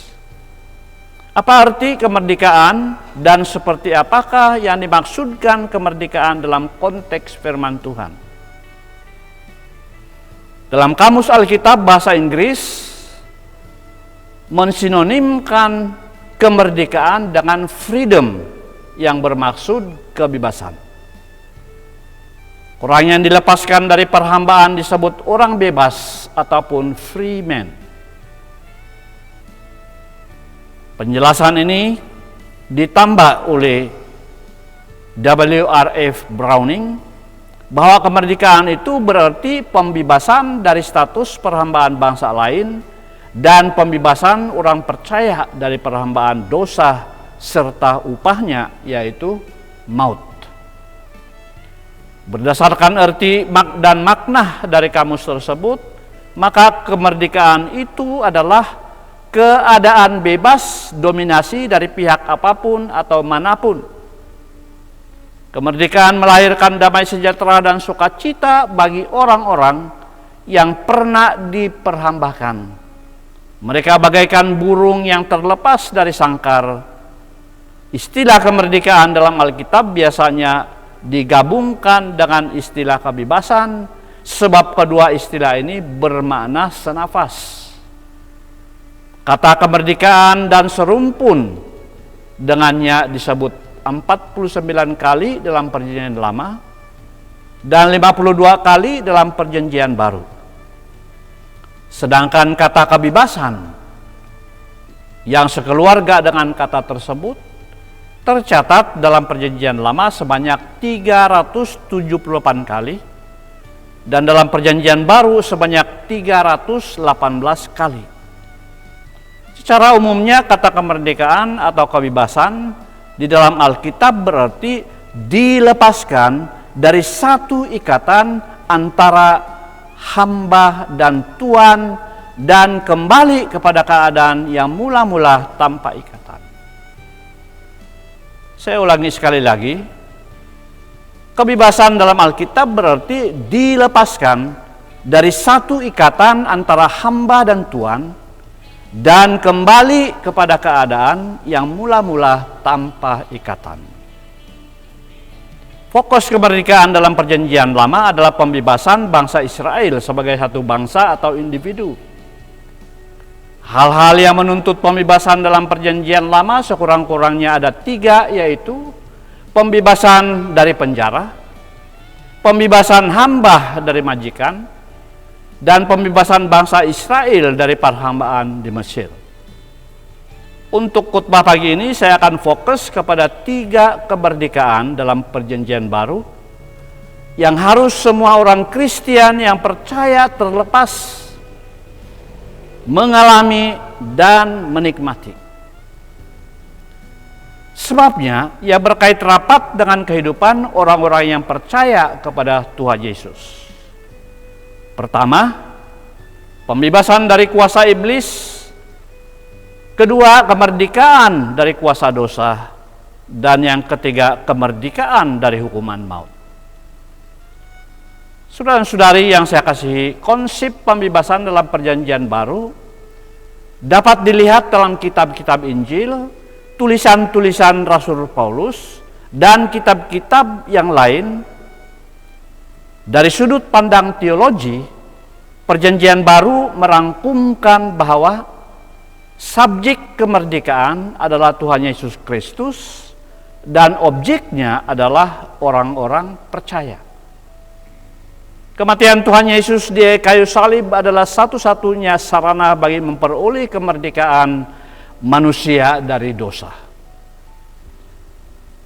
Apa arti kemerdekaan dan seperti apakah yang dimaksudkan kemerdekaan dalam konteks firman Tuhan? Dalam Kamus Alkitab Bahasa Inggris mensinonimkan kemerdekaan dengan freedom yang bermaksud kebebasan. Orang yang dilepaskan dari perhambaan disebut orang bebas ataupun free man. Penjelasan ini ditambah oleh W.R.F. Browning bahwa kemerdekaan itu berarti pembebasan dari status perhambaan bangsa lain dan pembebasan orang percaya dari perhambaan dosa serta upahnya, yaitu maut. Berdasarkan arti dan makna dari kamus tersebut, maka kemerdekaan itu adalah keadaan bebas dominasi dari pihak apapun atau manapun. Kemerdekaan melahirkan damai sejahtera dan sukacita bagi orang-orang yang pernah diperhambakan. Mereka bagaikan burung yang terlepas dari sangkar. Istilah kemerdekaan dalam Alkitab biasanya digabungkan dengan istilah kebebasan, sebab kedua istilah ini bermakna senafas. Kata kemerdekaan dan serumpun dengannya disebut 49 kali dalam Perjanjian Lama dan 52 kali dalam Perjanjian Baru. Sedangkan kata kebebasan yang sekeluarga dengan kata tersebut tercatat dalam Perjanjian Lama sebanyak 378 kali dan dalam Perjanjian Baru sebanyak 318 kali. Secara umumnya kata kemerdekaan atau kebebasan di dalam Alkitab berarti dilepaskan dari satu ikatan antara hamba dan tuan, dan kembali kepada keadaan yang mula-mula tanpa ikatan. Saya ulangi sekali lagi, kebebasan dalam Alkitab berarti dilepaskan dari satu ikatan antara hamba dan tuan, dan kembali kepada keadaan yang mula-mula tanpa ikatan. Fokus kemerdekaan dalam Perjanjian Lama adalah pembebasan bangsa Israel sebagai satu bangsa atau individu. Hal-hal yang menuntut pembebasan dalam Perjanjian Lama sekurang-kurangnya ada 3, yaitu pembebasan dari penjara, pembebasan hamba dari majikan, dan pembebasan bangsa Israel dari perhambaan di Mesir. Untuk khotbah pagi ini saya akan fokus kepada 3 kemerdekaan dalam Perjanjian Baru yang harus semua orang Kristen yang percaya terlepas mengalami dan menikmati. Sebabnya ia berkait rapat dengan kehidupan orang-orang yang percaya kepada Tuhan Yesus. Pertama, pembebasan dari kuasa iblis. Kedua, kemerdekaan dari kuasa dosa. Dan yang ketiga, kemerdekaan dari hukuman maut. Saudara-saudari yang saya kasihi, konsep pembebasan dalam Perjanjian Baru dapat dilihat dalam kitab-kitab Injil, tulisan-tulisan Rasul Paulus, dan kitab-kitab yang lain. Dari sudut pandang teologi, Perjanjian Baru merangkumkan bahwa subjek kemerdekaan adalah Tuhan Yesus Kristus dan objeknya adalah orang-orang percaya. Kematian Tuhan Yesus di kayu salib adalah satu-satunya sarana bagi memperoleh kemerdekaan manusia dari dosa.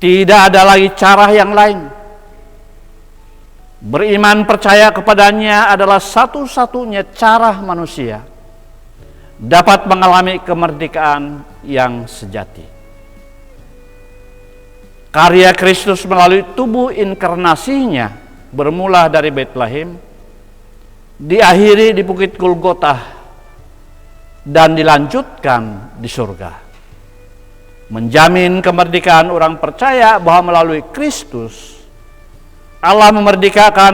Tidak ada lagi cara yang lain. Beriman percaya kepadanya adalah satu-satunya cara manusia dapat mengalami kemerdekaan yang sejati. Karya Kristus melalui tubuh inkarnasinya bermula dari Bethlehem, diakhiri di Bukit Golgota, dan dilanjutkan di surga. Menjamin kemerdekaan orang percaya bahwa melalui Kristus, Allah memerdekakan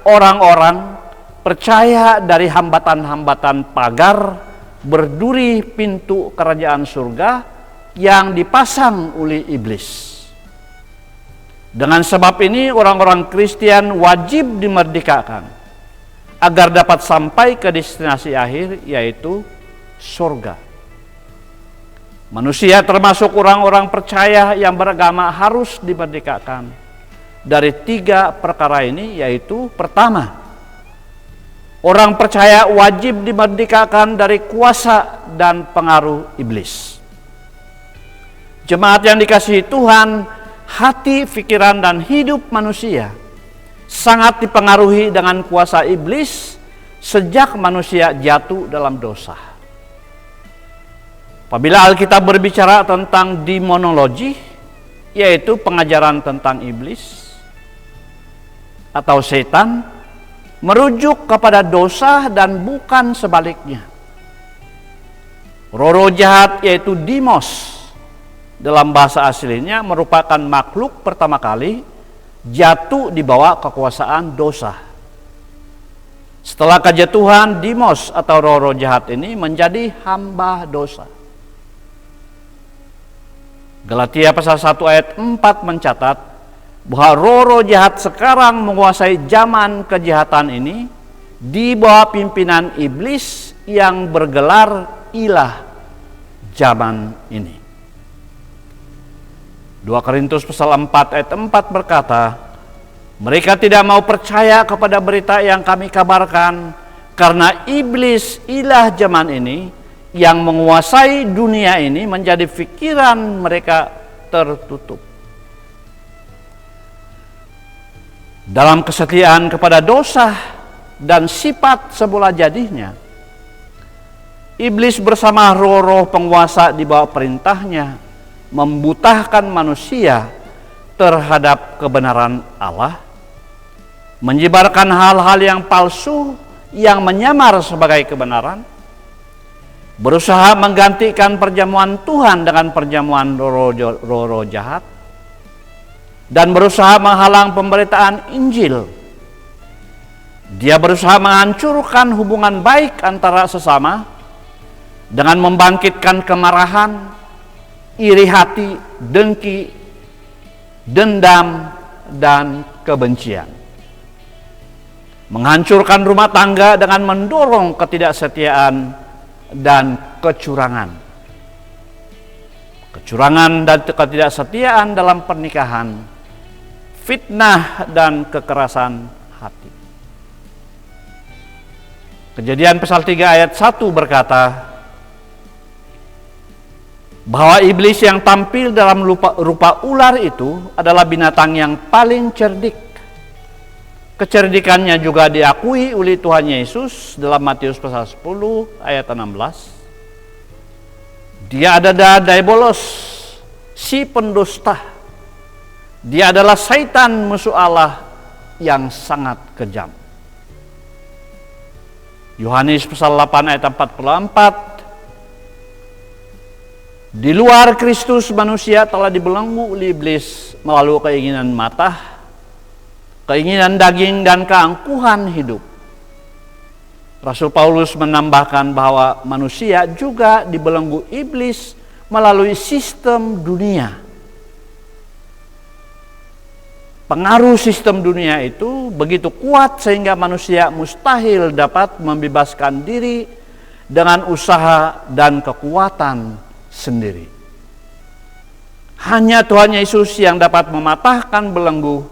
orang-orang percaya dari hambatan-hambatan pagar berduri pintu kerajaan surga yang dipasang oleh iblis. Dengan sebab ini orang-orang Kristen wajib dimerdekakan agar dapat sampai ke destinasi akhir, yaitu surga. Manusia termasuk orang-orang percaya yang beragama harus dimerdekakan dari 3 perkara ini, yaitu pertama, orang percaya wajib dimerdekakan dari kuasa dan pengaruh iblis. Jemaat yang dikasihi Tuhan, hati, pikiran, dan hidup manusia sangat dipengaruhi dengan kuasa iblis sejak manusia jatuh dalam dosa. Apabila Alkitab berbicara tentang demonologi, yaitu pengajaran tentang iblis atau setan, merujuk kepada dosa dan bukan sebaliknya. Roh-roh jahat yaitu demos dalam bahasa aslinya merupakan makhluk pertama kali jatuh di bawah kekuasaan dosa. Setelah kejatuhan, demos atau roh-roh jahat ini menjadi hamba dosa. Galatia pasal 1 ayat 4 mencatat bahwa roh-roh jahat sekarang menguasai zaman kejahatan ini di bawah pimpinan iblis yang bergelar ilah zaman ini. 2 Korintus pasal 4 ayat 4 berkata, mereka tidak mau percaya kepada berita yang kami kabarkan karena iblis ilah zaman ini yang menguasai dunia ini menjadi pikiran mereka tertutup. Dalam kesetiaan kepada dosa dan sifat semula jadinya, iblis bersama roh-roh penguasa di bawah perintahnya membutahkan manusia terhadap kebenaran Allah, menyebarkan hal-hal yang palsu yang menyamar sebagai kebenaran, berusaha menggantikan perjamuan Tuhan dengan perjamuan roh jahat, dan berusaha menghalang pemberitaan Injil. Dia berusaha menghancurkan hubungan baik antara sesama dengan membangkitkan kemarahan, iri hati, dengki, dendam, dan kebencian. Menghancurkan rumah tangga dengan mendorong ketidaksetiaan dan kecurangan. Kecurangan dan ketidaksetiaan dalam pernikahan, fitnah dan kekerasan hati. Kejadian pasal 3 ayat 1 berkata bahwa iblis yang tampil dalam rupa ular itu adalah binatang yang paling cerdik. Kecerdikannya juga diakui oleh Tuhan Yesus dalam Matius pasal 10 ayat 16. Dia adalah Diabolos, si pendusta. Dia adalah Satan, musuh Allah yang sangat kejam. Yohanes pasal 8 ayat 44. Di luar Kristus, manusia telah dibelenggu oleh iblis melalui keinginan mata, keinginan daging, dan keangkuhan hidup. Rasul Paulus menambahkan bahwa manusia juga dibelenggu iblis melalui sistem dunia. Pengaruh sistem dunia itu begitu kuat sehingga manusia mustahil dapat membebaskan diri dengan usaha dan kekuatan sendiri. Hanya Tuhan Yesus yang dapat mematahkan belenggu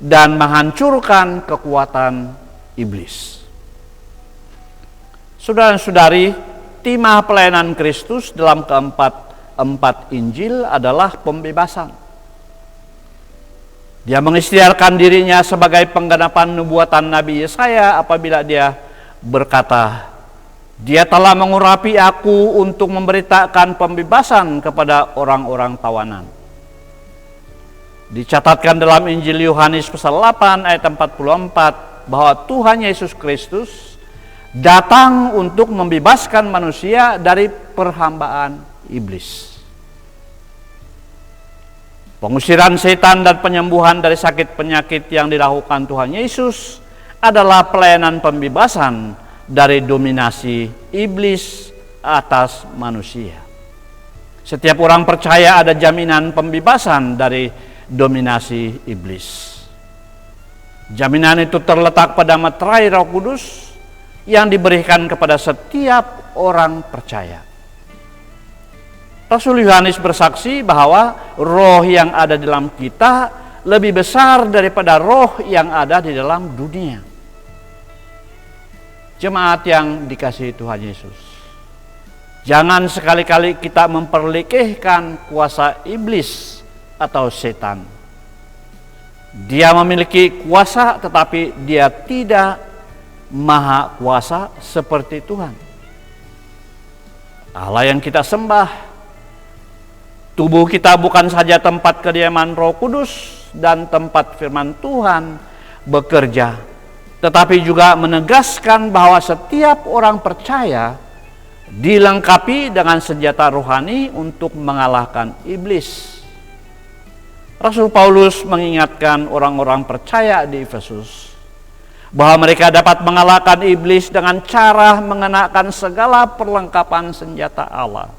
dan menghancurkan kekuatan iblis. Saudara-saudari, tema pelayanan Kristus dalam keempat Injil adalah pembebasan. Dia mengisytiharkan dirinya sebagai penggenapan nubuatan Nabi Yesaya apabila dia berkata, "Dia telah mengurapi aku untuk memberitakan pembebasan kepada orang-orang tawanan." Dicatatkan dalam Injil Yohanes pasal 8 ayat 44 bahwa Tuhan Yesus Kristus datang untuk membebaskan manusia dari perhambaan iblis. Pengusiran setan dan penyembuhan dari sakit penyakit yang dilakukan Tuhan Yesus adalah pelayanan pembebasan dari dominasi iblis atas manusia. Setiap orang percaya ada jaminan pembebasan dari dominasi iblis. Jaminan itu terletak pada meterai Roh Kudus yang diberikan kepada setiap orang percaya. Rasul Yohanes bersaksi bahwa roh yang ada di dalam kita lebih besar daripada roh yang ada di dalam dunia. Jemaat yang dikasihi Tuhan Yesus, jangan sekali-kali kita memperlekehkan kuasa iblis atau setan. Dia memiliki kuasa, tetapi dia tidak maha kuasa seperti Tuhan. Allah yang kita sembah, tubuh kita bukan saja tempat kediaman Roh Kudus dan tempat firman Tuhan bekerja, tetapi juga menegaskan bahwa setiap orang percaya dilengkapi dengan senjata rohani untuk mengalahkan iblis. Rasul Paulus mengingatkan orang-orang percaya di Efesus bahwa mereka dapat mengalahkan iblis dengan cara mengenakan segala perlengkapan senjata Allah.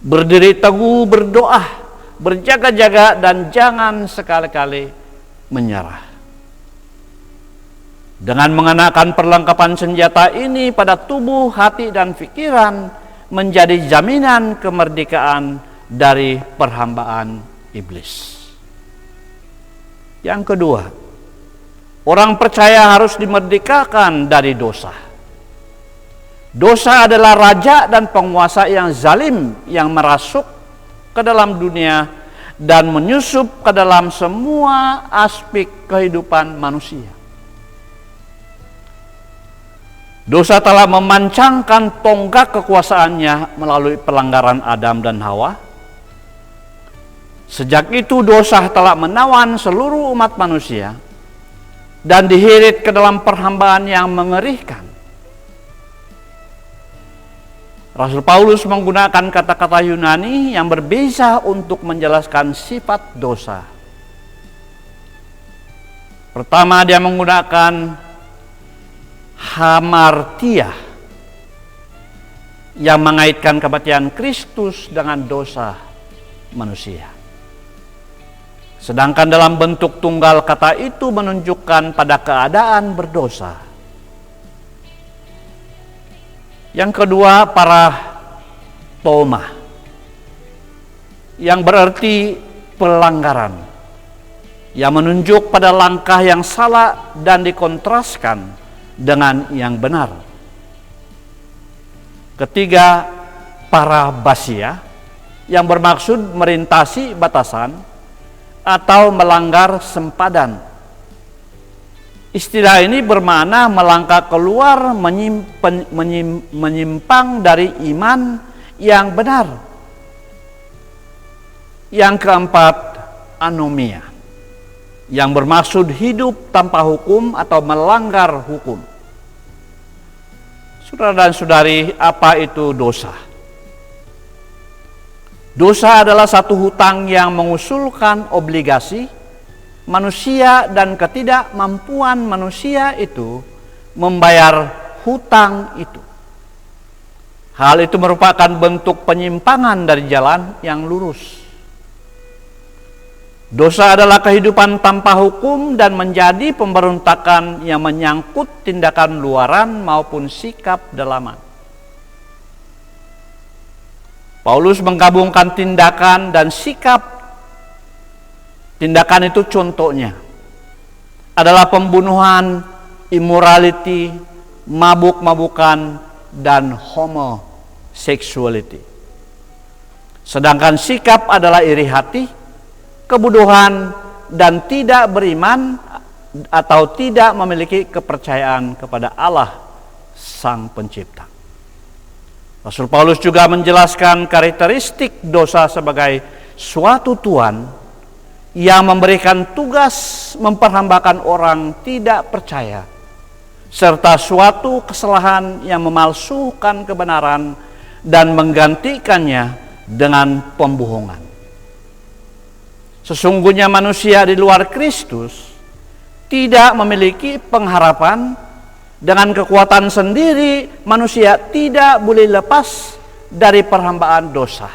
Berdiri teguh, berdoa, berjaga-jaga, dan jangan sekali-kali menyerah. Dengan mengenakan perlengkapan senjata ini pada tubuh, hati, dan pikiran menjadi jaminan kemerdekaan dari perhambaan iblis. Yang kedua, orang percaya harus dimerdekakan dari dosa. Dosa adalah raja dan penguasa yang zalim yang merasuk ke dalam dunia dan menyusup ke dalam semua aspek kehidupan manusia. Dosa telah memancangkan tonggak kekuasaannya melalui pelanggaran Adam dan Hawa. Sejak itu dosa telah menawan seluruh umat manusia dan dihirit ke dalam perhambaan yang mengerikan. Rasul Paulus menggunakan kata-kata Yunani yang berbeza untuk menjelaskan sifat dosa. Pertama, dia menggunakan hamartia yang mengaitkan kematian Kristus dengan dosa manusia. Sedangkan dalam bentuk tunggal kata itu menunjukkan pada keadaan berdosa. Yang kedua, paratoma, yang berarti pelanggaran, yang menunjuk pada langkah yang salah dan dikontraskan dengan yang benar. Ketiga, parabasia, yang bermaksud merintasi batasan atau melanggar sempadan. Istilah ini bermakna melangkah keluar, menyimpang dari iman yang benar. Yang keempat, anomia, yang bermaksud hidup tanpa hukum atau melanggar hukum. Saudara dan saudari, apa itu dosa? Dosa adalah satu hutang yang mengusulkan obligasi manusia dan ketidakmampuan manusia itu membayar hutang itu. Hal itu merupakan bentuk penyimpangan dari jalan yang lurus. Dosa adalah kehidupan tanpa hukum dan menjadi pemberontakan yang menyangkut tindakan luaran maupun sikap dalaman. Paulus menggabungkan tindakan dan sikap. Tindakan itu contohnya adalah pembunuhan, immorality, mabuk-mabukan, dan homoseksuality. Sedangkan sikap adalah iri hati, kebodohan, dan tidak beriman atau tidak memiliki kepercayaan kepada Allah Sang Pencipta. Rasul Paulus juga menjelaskan karakteristik dosa sebagai suatu tuan yang memberikan tugas memperhambakan orang tidak percaya, serta suatu kesalahan yang memalsukan kebenaran dan menggantikannya dengan pembohongan. Sesungguhnya manusia di luar Kristus tidak memiliki pengharapan. Dengan kekuatan sendiri manusia tidak boleh lepas dari perhambaan dosa.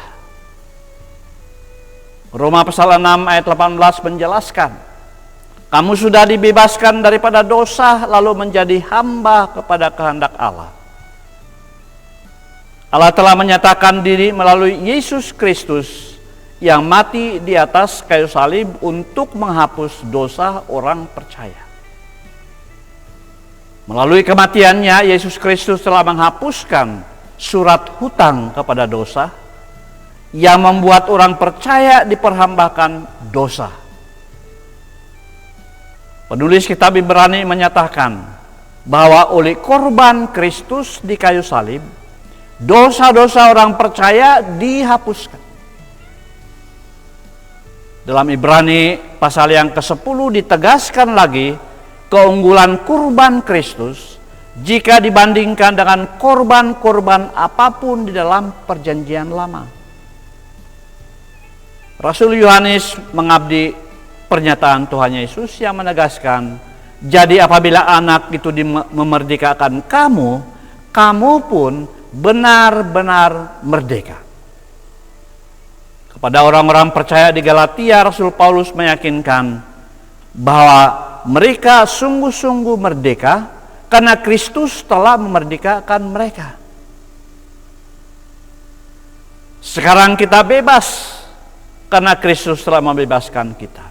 Roma pasal 6 ayat 18 menjelaskan, kamu sudah dibebaskan daripada dosa lalu menjadi hamba kepada kehendak Allah. Allah telah menyatakan diri melalui Yesus Kristus yang mati di atas kayu salib untuk menghapus dosa orang percaya. Melalui kematiannya, Yesus Kristus telah menghapuskan surat hutang kepada dosa yang membuat orang percaya diperhambakan dosa. Penulis kitab Ibrani menyatakan bahwa oleh korban Kristus di kayu salib, dosa-dosa orang percaya dihapuskan. Dalam Ibrani pasal yang ke-10 ditegaskan lagi keunggulan kurban Kristus jika dibandingkan dengan korban-korban apapun di dalam perjanjian lama. Rasul Yohanes mengabdi pernyataan Tuhan Yesus yang menegaskan, jadi apabila anak itu memerdekakan kamu, kamu pun benar-benar merdeka. Kepada orang-orang percaya di Galatia, Rasul Paulus meyakinkan bahwa mereka sungguh-sungguh merdeka karena Kristus telah memerdekakan mereka. Sekarang kita bebas karena Kristus telah membebaskan kita.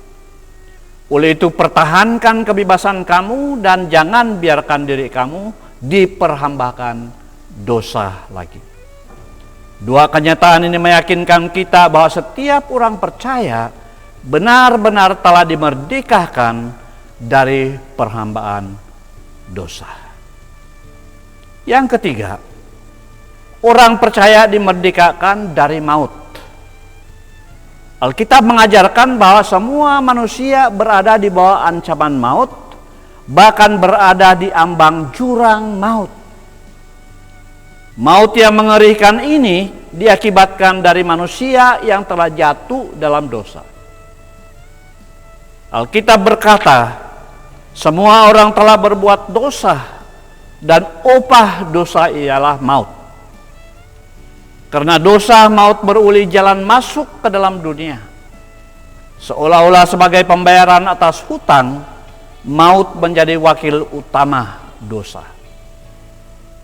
Oleh itu pertahankan kebebasan kamu dan jangan biarkan diri kamu diperhambakan dosa lagi. Dua kenyataan ini meyakinkan kita bahwa setiap orang percaya benar-benar telah dimerdekakan dari perhambaan dosa. Yang ketiga, orang percaya dimerdekakan dari maut. Alkitab mengajarkan bahwa semua manusia berada di bawah ancaman maut bahkan berada di ambang jurang maut. Maut yang mengerikan ini diakibatkan dari manusia yang telah jatuh dalam dosa. Alkitab berkata, semua orang telah berbuat dosa dan upah dosa ialah maut. Karena dosa, maut beruli jalan masuk ke dalam dunia. Seolah-olah sebagai pembayaran atas hutang, maut menjadi wakil utama dosa,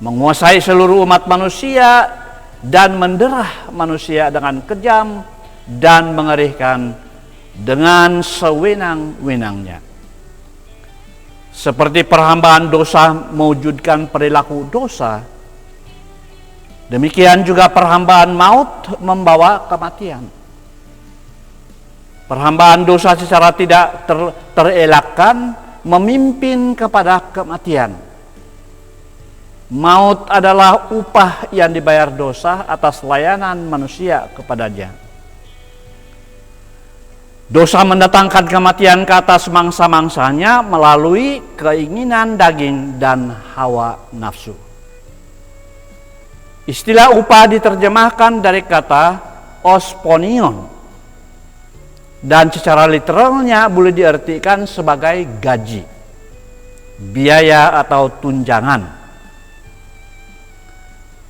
menguasai seluruh umat manusia dan menderah manusia dengan kejam dan mengerikan dengan sewenang-wenangnya. Seperti perhambaan dosa mewujudkan perilaku dosa, demikian juga perhambaan maut membawa kematian. Perhambaan dosa secara tidak terelakkan memimpin kepada kematian. Maut adalah upah yang dibayar dosa atas layanan manusia kepadanya. Dosa mendatangkan kematian ke atas mangsa-mangsanya melalui keinginan daging dan hawa nafsu. Istilah upah diterjemahkan dari kata osponion, dan secara literalnya boleh diartikan sebagai gaji, biaya atau tunjangan.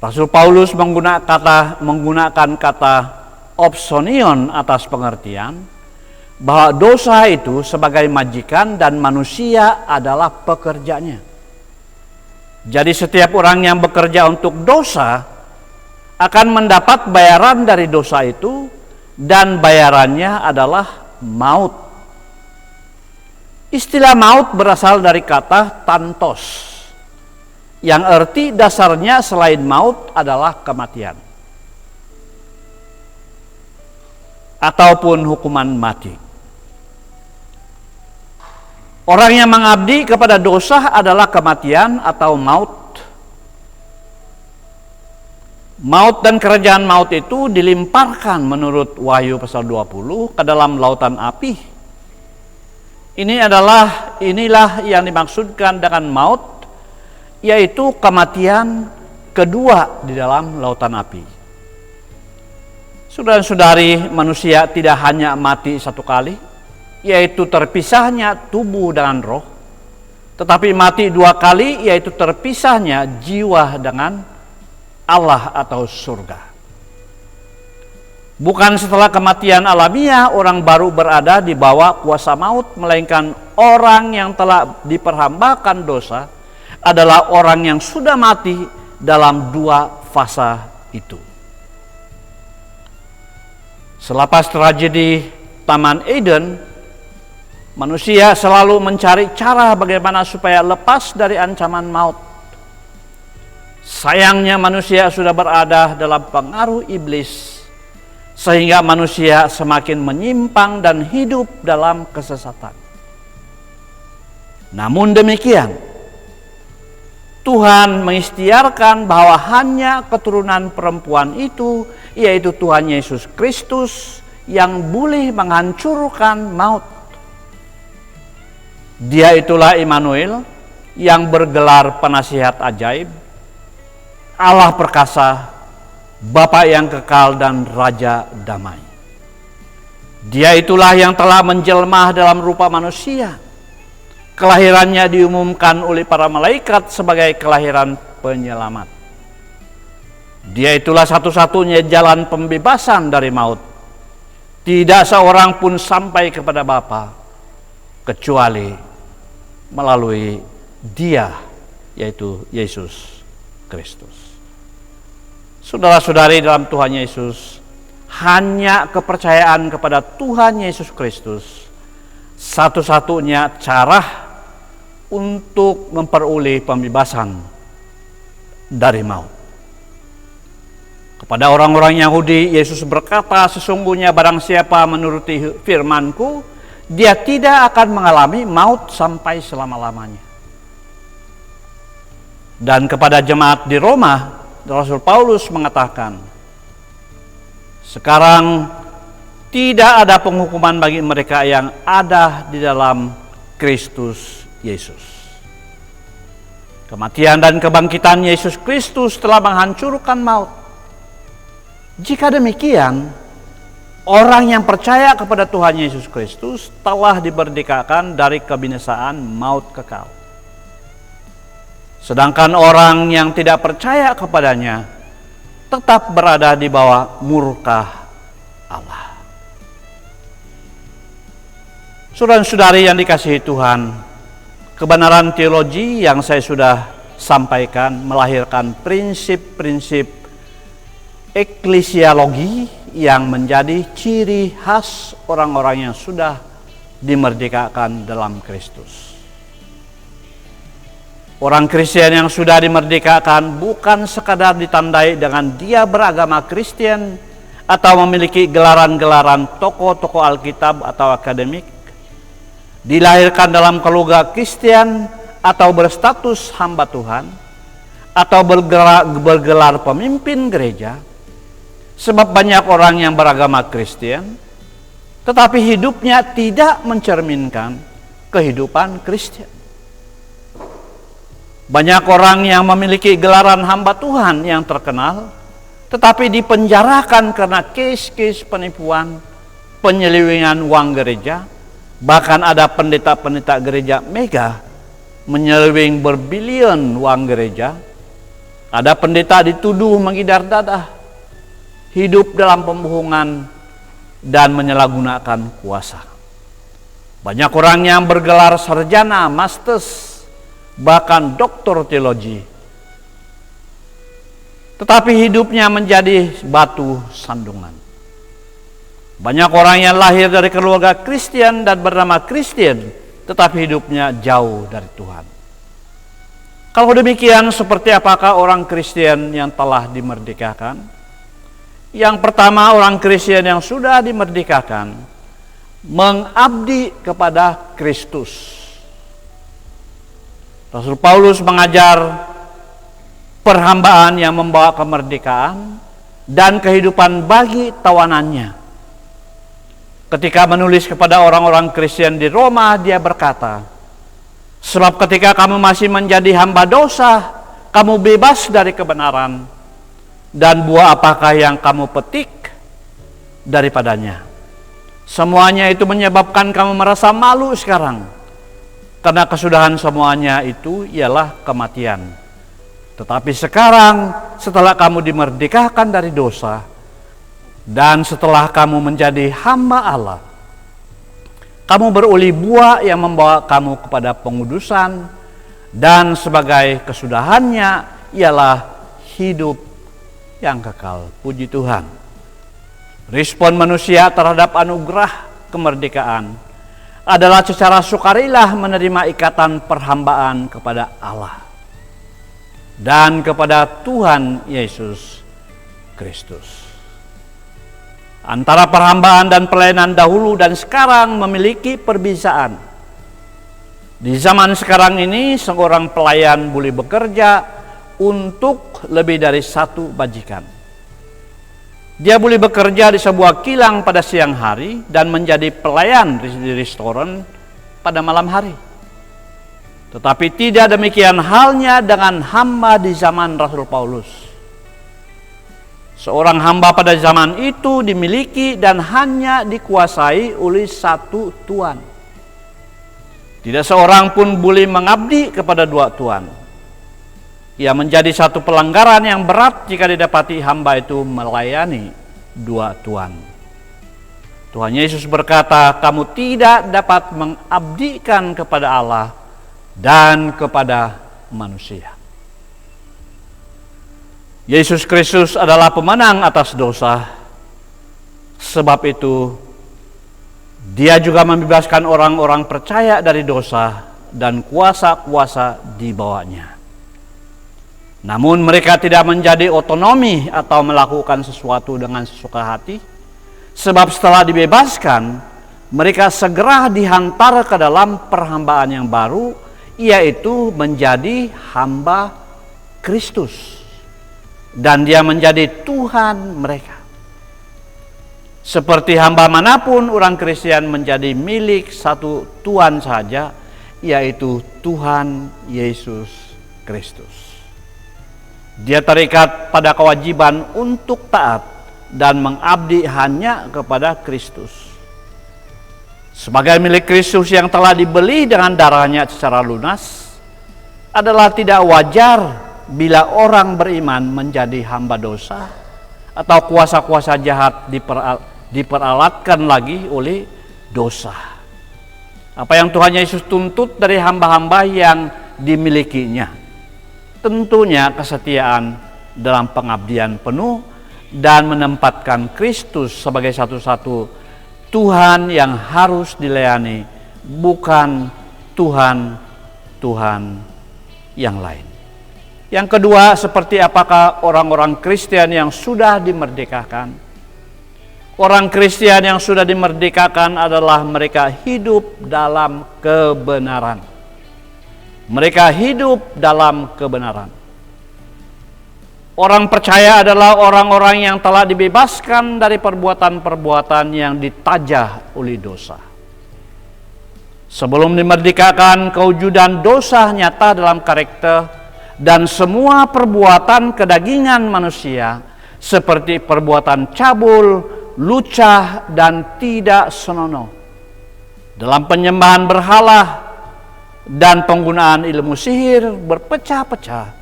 Rasul Paulus menggunakan kata opsonion atas pengertian bahwa dosa itu sebagai majikan dan manusia adalah pekerjanya. Jadi setiap orang yang bekerja untuk dosa akan mendapat bayaran dari dosa itu, dan bayarannya adalah maut. Istilah maut berasal dari kata tantos, yang arti dasarnya selain maut adalah kematian ataupun hukuman mati. Orang yang mengabdi kepada dosa adalah kematian atau maut. Maut dan kerajaan maut itu dilimparkan menurut Wahyu pasal 20 ke dalam lautan api. Inilah yang dimaksudkan dengan maut, yaitu kematian kedua di dalam lautan api. Saudara-saudari, manusia tidak hanya mati satu kali, yaitu terpisahnya tubuh dengan roh, tetapi mati dua kali, yaitu terpisahnya jiwa dengan Allah atau surga. Bukan setelah kematian alamiah orang baru berada di bawah kuasa maut, melainkan orang yang telah diperhambakan dosa adalah orang yang sudah mati dalam dua fase itu. Selepas tragedi Taman Eden, manusia selalu mencari cara bagaimana supaya lepas dari ancaman maut. Sayangnya manusia sudah berada dalam pengaruh iblis, sehingga manusia semakin menyimpang dan hidup dalam kesesatan. Namun demikian, Tuhan mengikhtiarkan bahwa hanya keturunan perempuan itu, yaitu Tuhan Yesus Kristus, yang boleh menghancurkan maut. Dia itulah Immanuel, yang bergelar penasihat ajaib, Allah perkasa, Bapa yang kekal dan Raja damai. Dia itulah yang telah menjelma dalam rupa manusia. Kelahirannya diumumkan oleh para malaikat sebagai kelahiran penyelamat. Dia itulah satu-satunya jalan pembebasan dari maut. Tidak seorang pun sampai kepada Bapa kecuali melalui Dia, yaitu Yesus Kristus. Saudara-saudari dalam Tuhan Yesus, hanya kepercayaan kepada Tuhan Yesus Kristus satu-satunya cara untuk memperoleh pembebasan dari maut. Kepada orang-orang Yahudi, Yesus berkata, sesungguhnya barang siapa menuruti firman-Ku, dia tidak akan mengalami maut sampai selama-lamanya. Dan kepada jemaat di Roma, Rasul Paulus mengatakan, sekarang tidak ada penghukuman bagi mereka yang ada di dalam Kristus Yesus. Kematian dan kebangkitan Yesus Kristus telah menghancurkan maut. Jika demikian, orang yang percaya kepada Tuhan Yesus Kristus telah dimerdekakan dari kebinasaan maut kekal. Sedangkan orang yang tidak percaya kepadanya tetap berada di bawah murka Allah. Saudara-saudari yang dikasihi Tuhan, kebenaran teologi yang saya sudah sampaikan melahirkan prinsip-prinsip eklesiologi yang menjadi ciri khas orang-orang yang sudah dimerdekakan dalam Kristus. Orang Kristen yang sudah dimerdekakan bukan sekadar ditandai dengan dia beragama Kristen atau memiliki gelaran-gelaran tokoh-tokoh Alkitab atau akademik, dilahirkan dalam keluarga Kristen atau berstatus hamba Tuhan, atau bergelar pemimpin gereja. Sebab banyak orang yang beragama Kristen, tetapi hidupnya tidak mencerminkan kehidupan Kristen. Banyak orang yang memiliki gelaran hamba Tuhan yang terkenal, tetapi dipenjarakan karena kes-kes penipuan, penyelewengan uang gereja. Bahkan ada pendeta-pendeta gereja mega menyeleweng berbilion uang gereja. Ada pendeta dituduh mengidar dadah, hidup dalam pembohongan dan menyalahgunakan kuasa. Banyak orang yang bergelar sarjana, masters, bahkan doktor teologi, tetapi hidupnya menjadi batu sandungan. Banyak orang yang lahir dari keluarga Kristen dan bernama Kristen, tetapi hidupnya jauh dari Tuhan. Kalau demikian, seperti apakah orang Kristen yang telah dimerdekakan? Yang pertama, orang Kristen yang sudah dimerdekakan mengabdi kepada Kristus. Rasul Paulus mengajar perhambaan yang membawa kemerdekaan dan kehidupan bagi tawanannya. Ketika menulis kepada orang-orang Kristen di Roma, dia berkata, sebab ketika kamu masih menjadi hamba dosa, kamu bebas dari kebenaran, dan buah apakah yang kamu petik daripadanya? Semuanya itu menyebabkan kamu merasa malu sekarang, karena kesudahan semuanya itu ialah kematian. Tetapi sekarang, setelah kamu dimerdekakan dari dosa, dan setelah kamu menjadi hamba Allah, kamu beroleh buah yang membawa kamu kepada pengudusan, dan sebagai kesudahannya ialah hidup yang kekal. Puji Tuhan. Respon manusia terhadap anugerah kemerdekaan adalah secara sukarela menerima ikatan perhambaan kepada Allah dan kepada Tuhan Yesus Kristus. Antara perhambaan dan pelayanan dahulu dan sekarang memiliki perbedaan. Di zaman sekarang ini, seorang pelayan boleh bekerja untuk lebih dari satu bajikan. Dia boleh bekerja di sebuah kilang pada siang hari dan menjadi pelayan di restoran pada malam hari. Tetapi tidak demikian halnya dengan hamba di zaman Rasul Paulus. Seorang hamba pada zaman itu dimiliki dan hanya dikuasai oleh satu tuan. Tidak seorang pun boleh mengabdi kepada dua tuan. Ia menjadi satu pelanggaran yang berat jika didapati hamba itu melayani dua tuan. Tuhan Yesus berkata, kamu tidak dapat mengabdikan kepada Allah dan kepada manusia. Yesus Kristus adalah pemenang atas dosa. Sebab itu, Dia juga membebaskan orang-orang percaya dari dosa dan kuasa-kuasa di bawahnya. Namun mereka tidak menjadi otonomi atau melakukan sesuatu dengan sesuka hati. Sebab setelah dibebaskan, mereka segera dihantar ke dalam perhambaan yang baru, yaitu menjadi hamba Kristus. Dan Dia menjadi Tuhan mereka. Seperti hamba manapun, orang Kristen menjadi milik satu Tuhan saja, yaitu Tuhan Yesus Kristus. Dia terikat pada kewajiban untuk taat dan mengabdi hanya kepada Kristus. Sebagai milik Kristus yang telah dibeli dengan darahnya secara lunas, adalah tidak wajar bila orang beriman menjadi hamba dosa atau kuasa-kuasa jahat diperalatkan lagi oleh dosa. Apa yang Tuhan Yesus tuntut dari hamba-hamba yang dimilikinya? Tentunya kesetiaan dalam pengabdian penuh dan menempatkan Kristus sebagai satu-satu Tuhan yang harus dilayani, bukan Tuhan yang lain. Yang kedua, seperti apakah orang-orang Kristen yang sudah dimerdekakan? Orang Kristen yang sudah dimerdekakan adalah mereka hidup dalam kebenaran. Mereka hidup dalam kebenaran. Orang percaya adalah orang-orang yang telah dibebaskan dari perbuatan-perbuatan yang ditajah oleh dosa. Sebelum dimerdekakan, kewujudan dosa nyata dalam karakter dan semua perbuatan kedagingan manusia seperti perbuatan cabul, lucah, dan tidak senonoh. Dalam penyembahan berhala dan penggunaan ilmu sihir berpecah-pecah,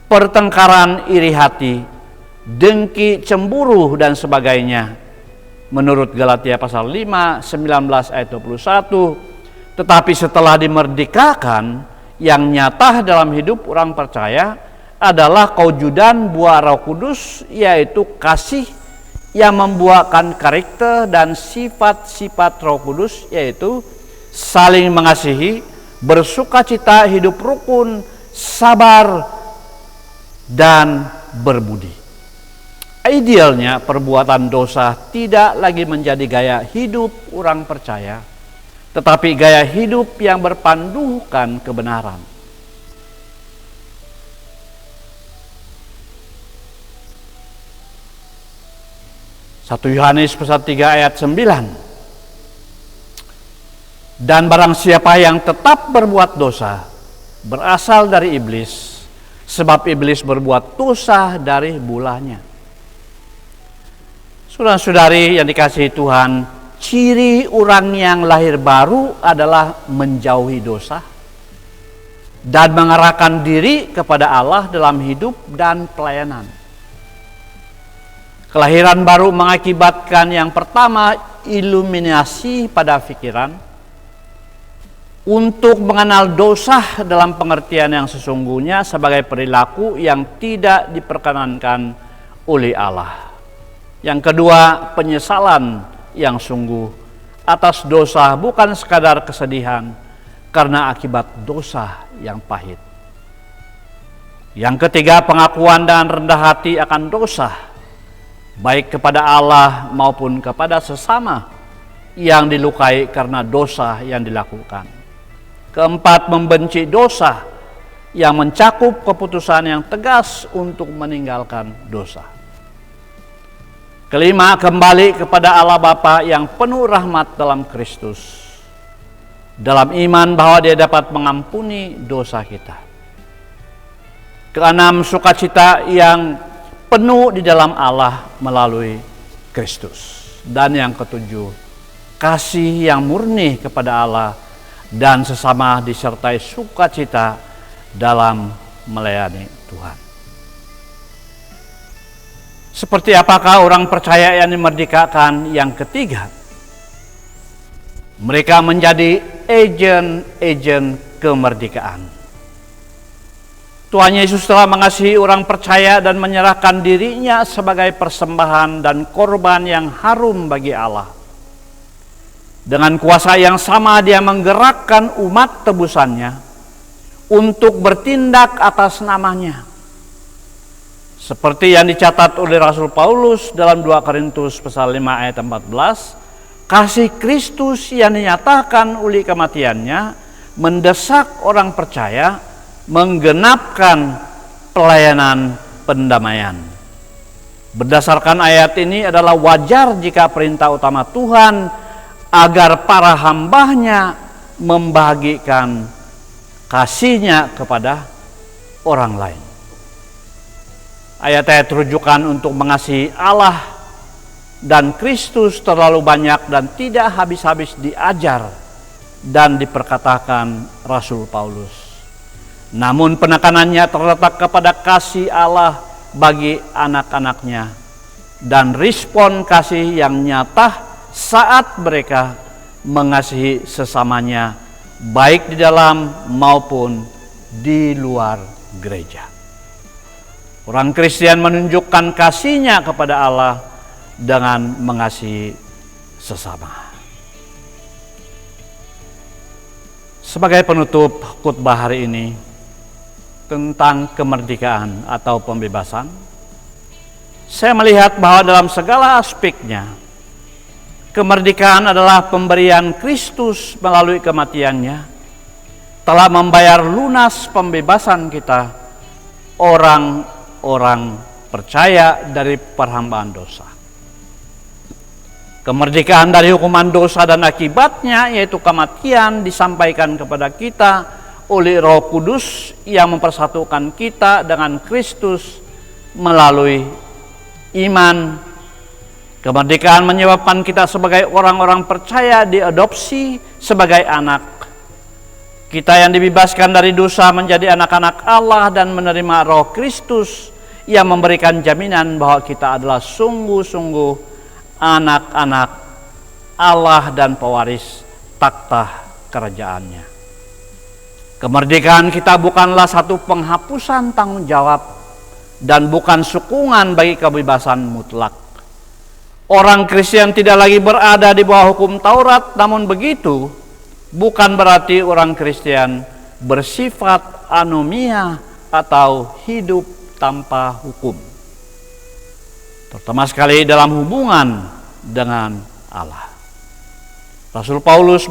pertengkaran iri hati, dengki, cemburu, dan sebagainya. Menurut Galatia pasal 5, 19 ayat 21, tetapi setelah dimerdekakan, yang nyata dalam hidup orang percaya adalah kewujudan buah Roh Kudus, yaitu kasih yang membuahkan karakter dan sifat-sifat Roh Kudus, yaitu saling mengasihi, bersukacita, hidup rukun, sabar, dan berbudi. Idealnya perbuatan dosa tidak lagi menjadi gaya hidup orang percaya, tetapi gaya hidup yang berpandukan kebenaran. Satu Yohanes pasal 3 ayat 9. Dan barang siapa yang tetap berbuat dosa berasal dari iblis, sebab iblis berbuat dosa dari mulanya. Saudara-saudari yang dikasihi Tuhan, ciri orang yang lahir baru adalah menjauhi dosa dan mengarahkan diri kepada Allah dalam hidup dan pelayanan. Kelahiran baru mengakibatkan yang pertama, iluminasi pada pikiran untuk mengenal dosa dalam pengertian yang sesungguhnya sebagai perilaku yang tidak diperkenankan oleh Allah. Yang kedua, penyesalan yang sungguh atas dosa, bukan sekadar kesedihan karena akibat dosa yang pahit. Yang ketiga, pengakuan dan rendah hati akan dosa, baik kepada Allah maupun kepada sesama yang dilukai karena dosa yang dilakukan. Keempat, membenci dosa yang mencakup keputusan yang tegas untuk meninggalkan dosa. Kelima, kembali kepada Allah Bapa yang penuh rahmat dalam Kristus, dalam iman bahwa Dia dapat mengampuni dosa kita. Keenam, sukacita yang penuh di dalam Allah melalui Kristus. Dan yang ketujuh, kasih yang murni kepada Allah dan sesama disertai sukacita dalam melayani Tuhan. Seperti apakah orang percaya yang dimerdekakan? Yang ketiga, mereka menjadi agen-agen kemerdekaan. Tuhan Yesus telah mengasihi orang percaya dan menyerahkan dirinya sebagai persembahan dan korban yang harum bagi Allah. Dengan kuasa yang sama Dia menggerakkan umat tebusannya untuk bertindak atas namanya. Seperti yang dicatat oleh Rasul Paulus dalam 2 Korintus pasal 5 ayat 14, kasih Kristus yang dinyatakan oleh kematiannya mendesak orang percaya menggenapkan pelayanan pendamaian. Berdasarkan ayat ini adalah wajar jika perintah utama Tuhan agar para hambanya membagikan kasih-Nya kepada orang lain. Ayat-ayat rujukan untuk mengasihi Allah dan Kristus terlalu banyak dan tidak habis-habis diajar dan diperkatakan Rasul Paulus. Namun penekanannya terletak kepada kasih Allah bagi anak-anaknya dan respon kasih yang nyata saat mereka mengasihi sesamanya, baik di dalam maupun di luar gereja. Orang Kristen menunjukkan kasihnya kepada Allah dengan mengasihi sesama. Sebagai penutup khotbah hari ini tentang kemerdekaan atau pembebasan, saya melihat bahwa dalam segala aspeknya, kemerdekaan adalah pemberian Kristus melalui kematiannya, telah membayar lunas pembebasan kita, orang percaya dari perhambaan dosa. Kemerdekaan dari hukuman dosa dan akibatnya, yaitu kematian, disampaikan kepada kita oleh Roh Kudus yang mempersatukan kita dengan Kristus melalui iman. Kemerdekaan menyebabkan kita sebagai orang-orang percaya diadopsi sebagai anak. Kita yang dibebaskan dari dosa menjadi anak-anak Allah dan menerima Roh Kristus yang memberikan jaminan bahwa kita adalah sungguh-sungguh anak-anak Allah dan pewaris takhta kerajaannya. Kemerdekaan kita bukanlah satu penghapusan tanggung jawab dan bukan sukungan bagi kebebasan mutlak. Orang Kristen tidak lagi berada di bawah hukum Taurat, namun begitu bukan berarti orang Kristen bersifat anomia atau hidup tanpa hukum, terutama sekali dalam hubungan dengan Allah. Rasul Paulus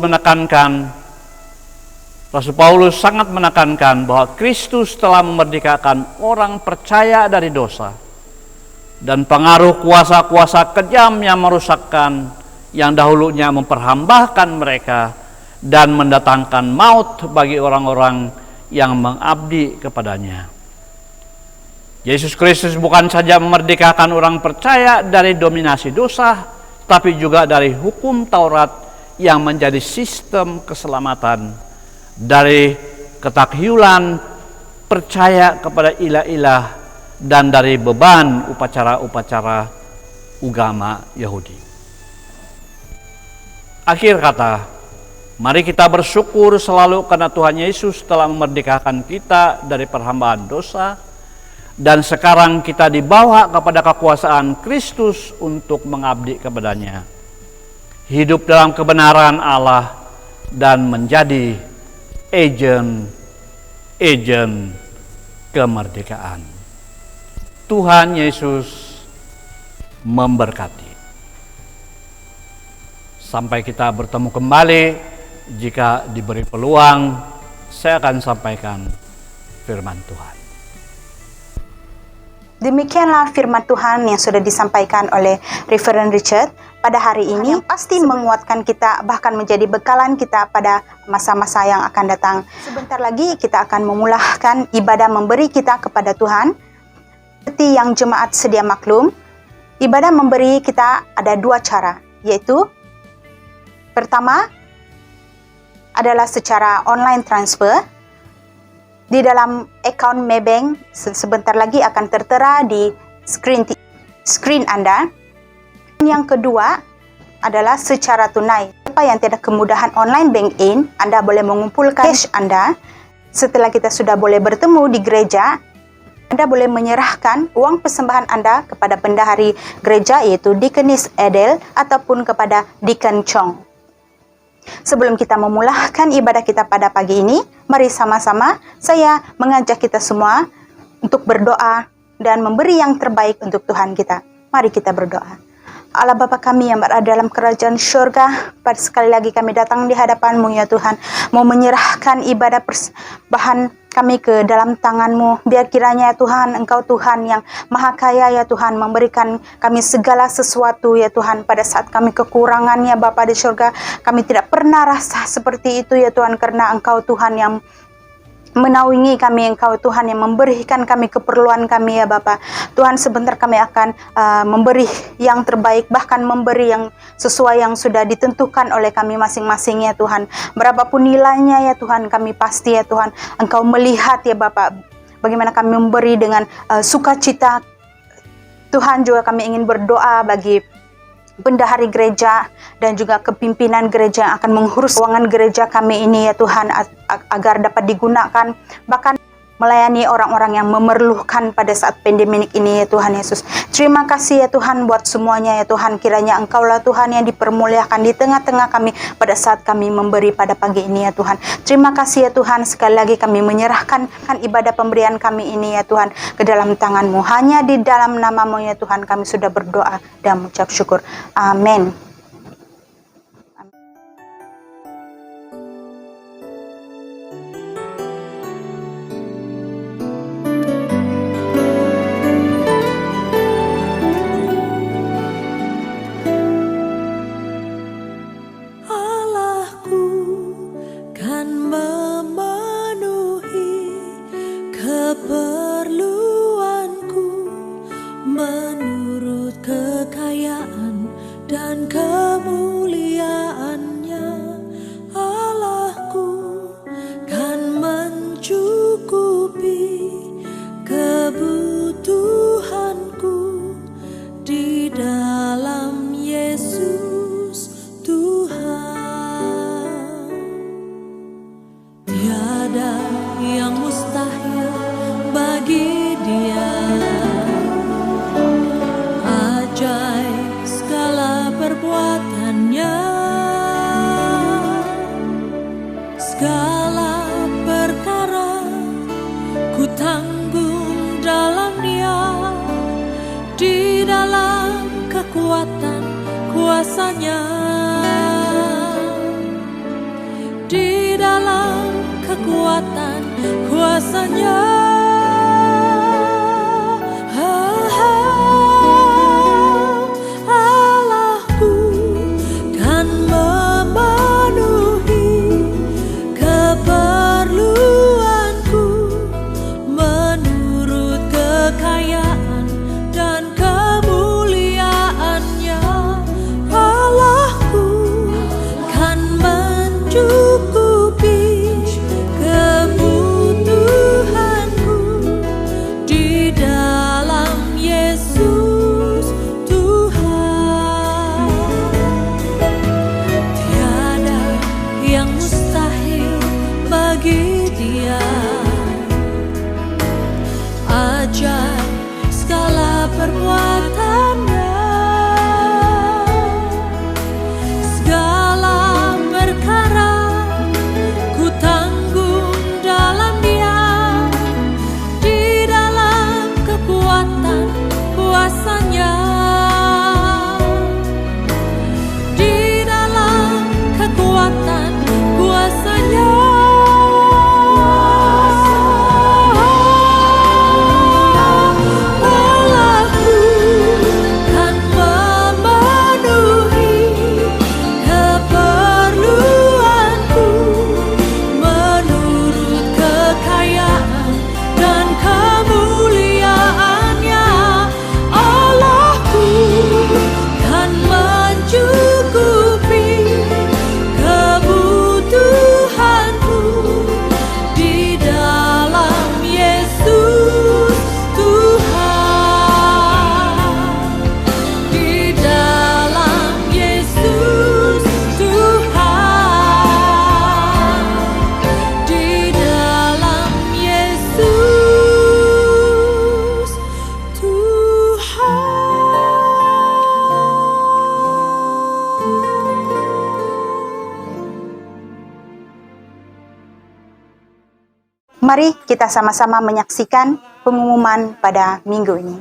sangat menekankan bahwa Kristus telah memerdekakan orang percaya dari dosa dan pengaruh kuasa-kuasa kejam yang merusakkan, yang dahulunya memperhambahkan mereka dan mendatangkan maut bagi orang-orang yang mengabdi kepadanya. Yesus Kristus bukan saja memerdekakan orang percaya dari dominasi dosa, tapi juga dari hukum Taurat yang menjadi sistem keselamatan, dari ketakyulan percaya kepada ilah-ilah, dan dari beban upacara-upacara agama Yahudi. Akhir kata, mari kita bersyukur selalu karena Tuhan Yesus telah memerdekakan kita dari perhambaan dosa, dan sekarang kita dibawa kepada kekuasaan Kristus untuk mengabdi kepadanya, hidup dalam kebenaran Allah, dan menjadi agen kemerdekaan. Tuhan Yesus memberkati. Sampai kita bertemu kembali, jika diberi peluang, saya akan sampaikan firman Tuhan. Demikianlah firman Tuhan yang sudah disampaikan oleh Reverend Richard pada hari ini, yang pasti menguatkan kita, bahkan menjadi bekalan kita pada masa-masa yang akan datang. Sebentar lagi kita akan memulahkan ibadah memberi kita kepada Tuhan. Seperti yang jemaat sedia maklum, ibadah memberi kita ada dua cara, yaitu pertama adalah secara online transfer di dalam account Maybank. Sebentar lagi akan tertera di screen Anda. Yang kedua adalah secara tunai. Siapa yang tidak kemudahan online bank-in, Anda boleh mengumpulkan cash Anda. Setelah kita sudah boleh bertemu di gereja, Anda boleh menyerahkan uang persembahan Anda kepada bendahari gereja, yaitu Deaconess Adele ataupun kepada Deacon Chong. Sebelum kita memulahkan ibadah kita pada pagi ini, mari sama-sama saya mengajak kita semua untuk berdoa dan memberi yang terbaik untuk Tuhan kita. Mari kita berdoa. Allah Bapa kami yang berada dalam kerajaan syurga, pada sekali lagi kami datang di hadapan-Mu ya Tuhan, mau menyerahkan ibadah persembahan kami ke dalam tangan-Mu. Biar kiranya ya Tuhan, Engkau Tuhan yang Maha Kaya ya Tuhan, memberikan kami segala sesuatu ya Tuhan. Pada saat kami kekurangannya Bapa di syurga, kami tidak pernah rasa seperti itu ya Tuhan, karena Engkau Tuhan yang menaungi kami Engkau Tuhan yang memberikan kami keperluan kami ya Bapa. Tuhan, sebentar kami akan memberi yang terbaik, bahkan memberi yang sesuai yang sudah ditentukan oleh kami masing-masing ya Tuhan. Berapapun nilainya ya Tuhan, kami pasti ya Tuhan Engkau melihat ya Bapa bagaimana kami memberi dengan sukacita. Tuhan, juga kami ingin berdoa bagi bendahari gereja dan juga kepimpinan gereja yang akan mengurus keuangan gereja kami ini ya Tuhan, agar dapat digunakan bahkan melayani orang-orang yang memerlukan pada saat pandemik ini ya Tuhan Yesus. Terima kasih ya Tuhan buat semuanya ya Tuhan. Kiranya Engkaulah Tuhan yang dipermuliakan di tengah-tengah kami pada saat kami memberi pada pagi ini ya Tuhan. Terima kasih ya Tuhan, sekali lagi kami menyerahkan ibadah pemberian kami ini ya Tuhan ke dalam tangan-Mu. Hanya di dalam nama-Mu ya Tuhan kami sudah berdoa dan mengucap syukur. Amin. Allahku kan memenuhi keperluanku menurut kekayaan dan kemuliaannya. Allahku kan mencukupi kebutuhanku di dalam Yesus Tuhan. Tiada yang mustahil bagi Dia. Ajaib segala perbuatannya, segala perkara ku tanggung dalam Dia, di dalam kekuatan kuasa-Nya, di dalam kekuatan kuasa-Nya. Allahku kan memenuhi keperluanku menurut kekayaan dan kemuliaannya. Allahku kan mencukupi kebutuhanku di dalam Yesus Tuhan. Tiada yang mustahil bagi Dia. Ajaib segala perbuatannya, segala perkara ku tanggung dalam Dia, di dalam kekuatan kuasa-Nya, di dalam kekuatan kuasa-Nya. Allahku kan memenuhi keperluanku menurut kekayaan dan kemuliaannya. Allahku kan mencukupi kebutuhanku di dalam Yesus Tuhan, di dalam Yesus Tuhan, di dalam Yesus Tuhan. Mari kita sama-sama menyaksikan pengumuman pada minggu ini.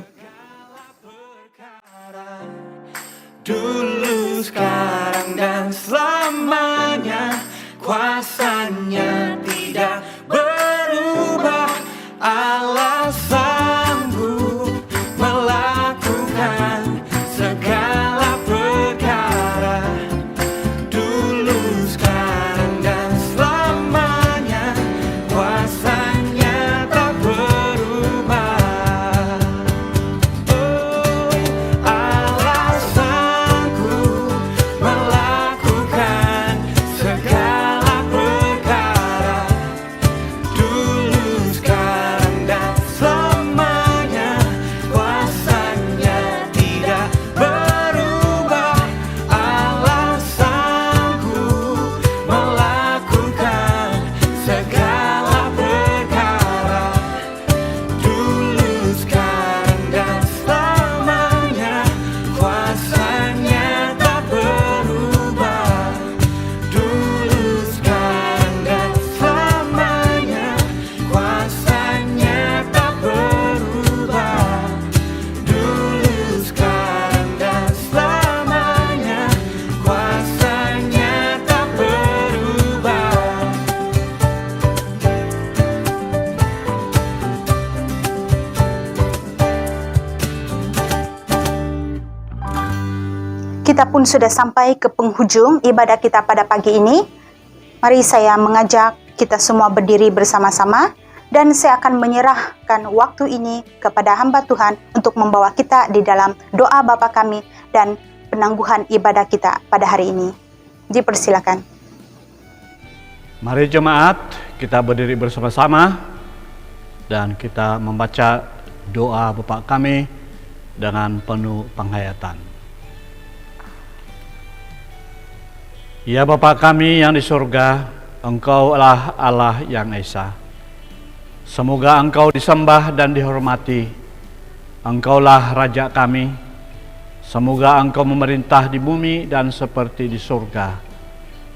Dulu, sekarang, dan selamanya, kuasa-Nya tidak berubah. Allah sanggup melakukan segala perkara. Dulu, sekarang, dan selamanya, kuasa kita pun sudah sampai ke penghujung ibadah kita pada pagi ini. Mari saya mengajak kita semua berdiri bersama-sama dan saya akan menyerahkan waktu ini kepada hamba Tuhan untuk membawa kita di dalam doa Bapa kami dan penangguhan ibadah kita pada hari ini. Dipersilakan. Mari jemaat, kita berdiri bersama-sama dan kita membaca doa Bapa kami dengan penuh penghayatan. Ya Bapa kami yang di surga, Engkau adalah Allah yang Esa. Semoga Engkau disembah dan dihormati. Engkaulah Raja kami. Semoga Engkau memerintah di bumi dan seperti di surga.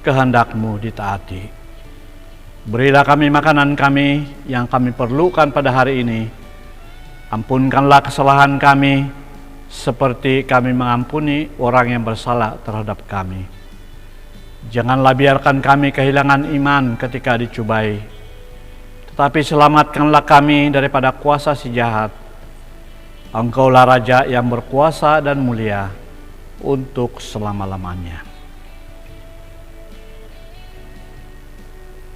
Kehendak-Mu ditaati. Berilah kami makanan kami yang kami perlukan pada hari ini. Ampunkanlah kesalahan kami seperti kami mengampuni orang yang bersalah terhadap kami. Janganlah biarkan kami kehilangan iman ketika dicubai, tetapi selamatkanlah kami daripada kuasa si jahat. Engkaulah Raja yang berkuasa dan mulia untuk selama-lamanya.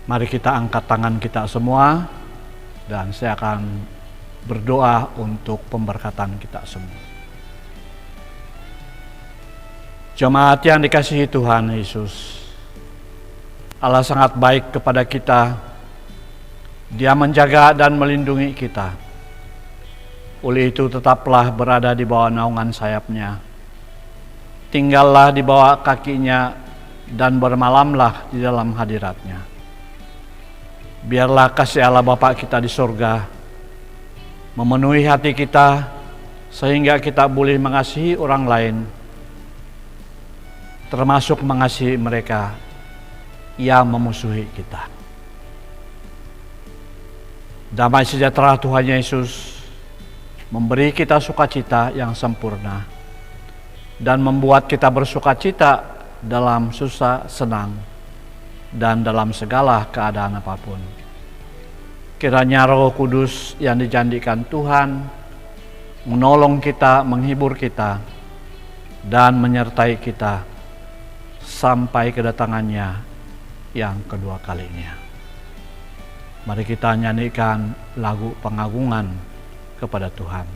Mari kita angkat tangan kita semua dan saya akan berdoa untuk pemberkatan kita semua. Jemaat yang dikasihi Tuhan Yesus, Allah sangat baik kepada kita. Dia menjaga dan melindungi kita. Oleh itu tetaplah berada di bawah naungan sayap-Nya. Tinggallah di bawah kakinya dan bermalamlah di dalam hadirat-Nya. Biarlah kasih Allah Bapa kita di surga memenuhi hati kita sehingga kita boleh mengasihi orang lain, termasuk mengasihi mereka yang memusuhi kita. Damai sejahtera Tuhan Yesus memberi kita sukacita yang sempurna dan membuat kita bersukacita dalam susah senang dan dalam segala keadaan apapun. Kiranya Roh Kudus yang dijanjikan Tuhan menolong kita, menghibur kita, dan menyertai kita sampai kedatangannya yang kedua kalinya. Mari kita nyanyikan lagu pengagungan kepada Tuhan.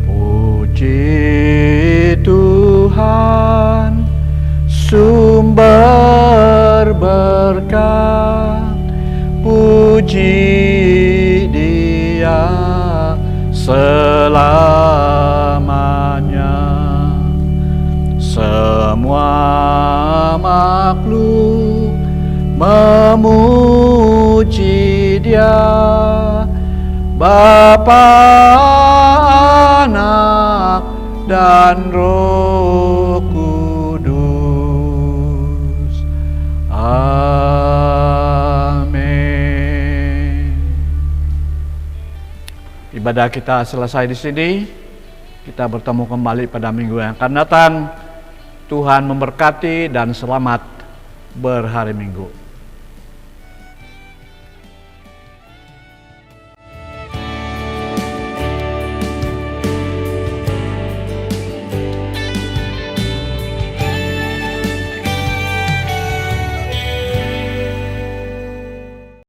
Puji Tuhan, sumber berkat, puji Dia selamanya. Semua makhluk memuji Dia, Bapa, Anak, dan Roh Kudus. Amin. Ibadah kita selesai di sini. Kita bertemu kembali pada minggu yang akan datang. Tuhan memberkati dan selamat berhari Minggu.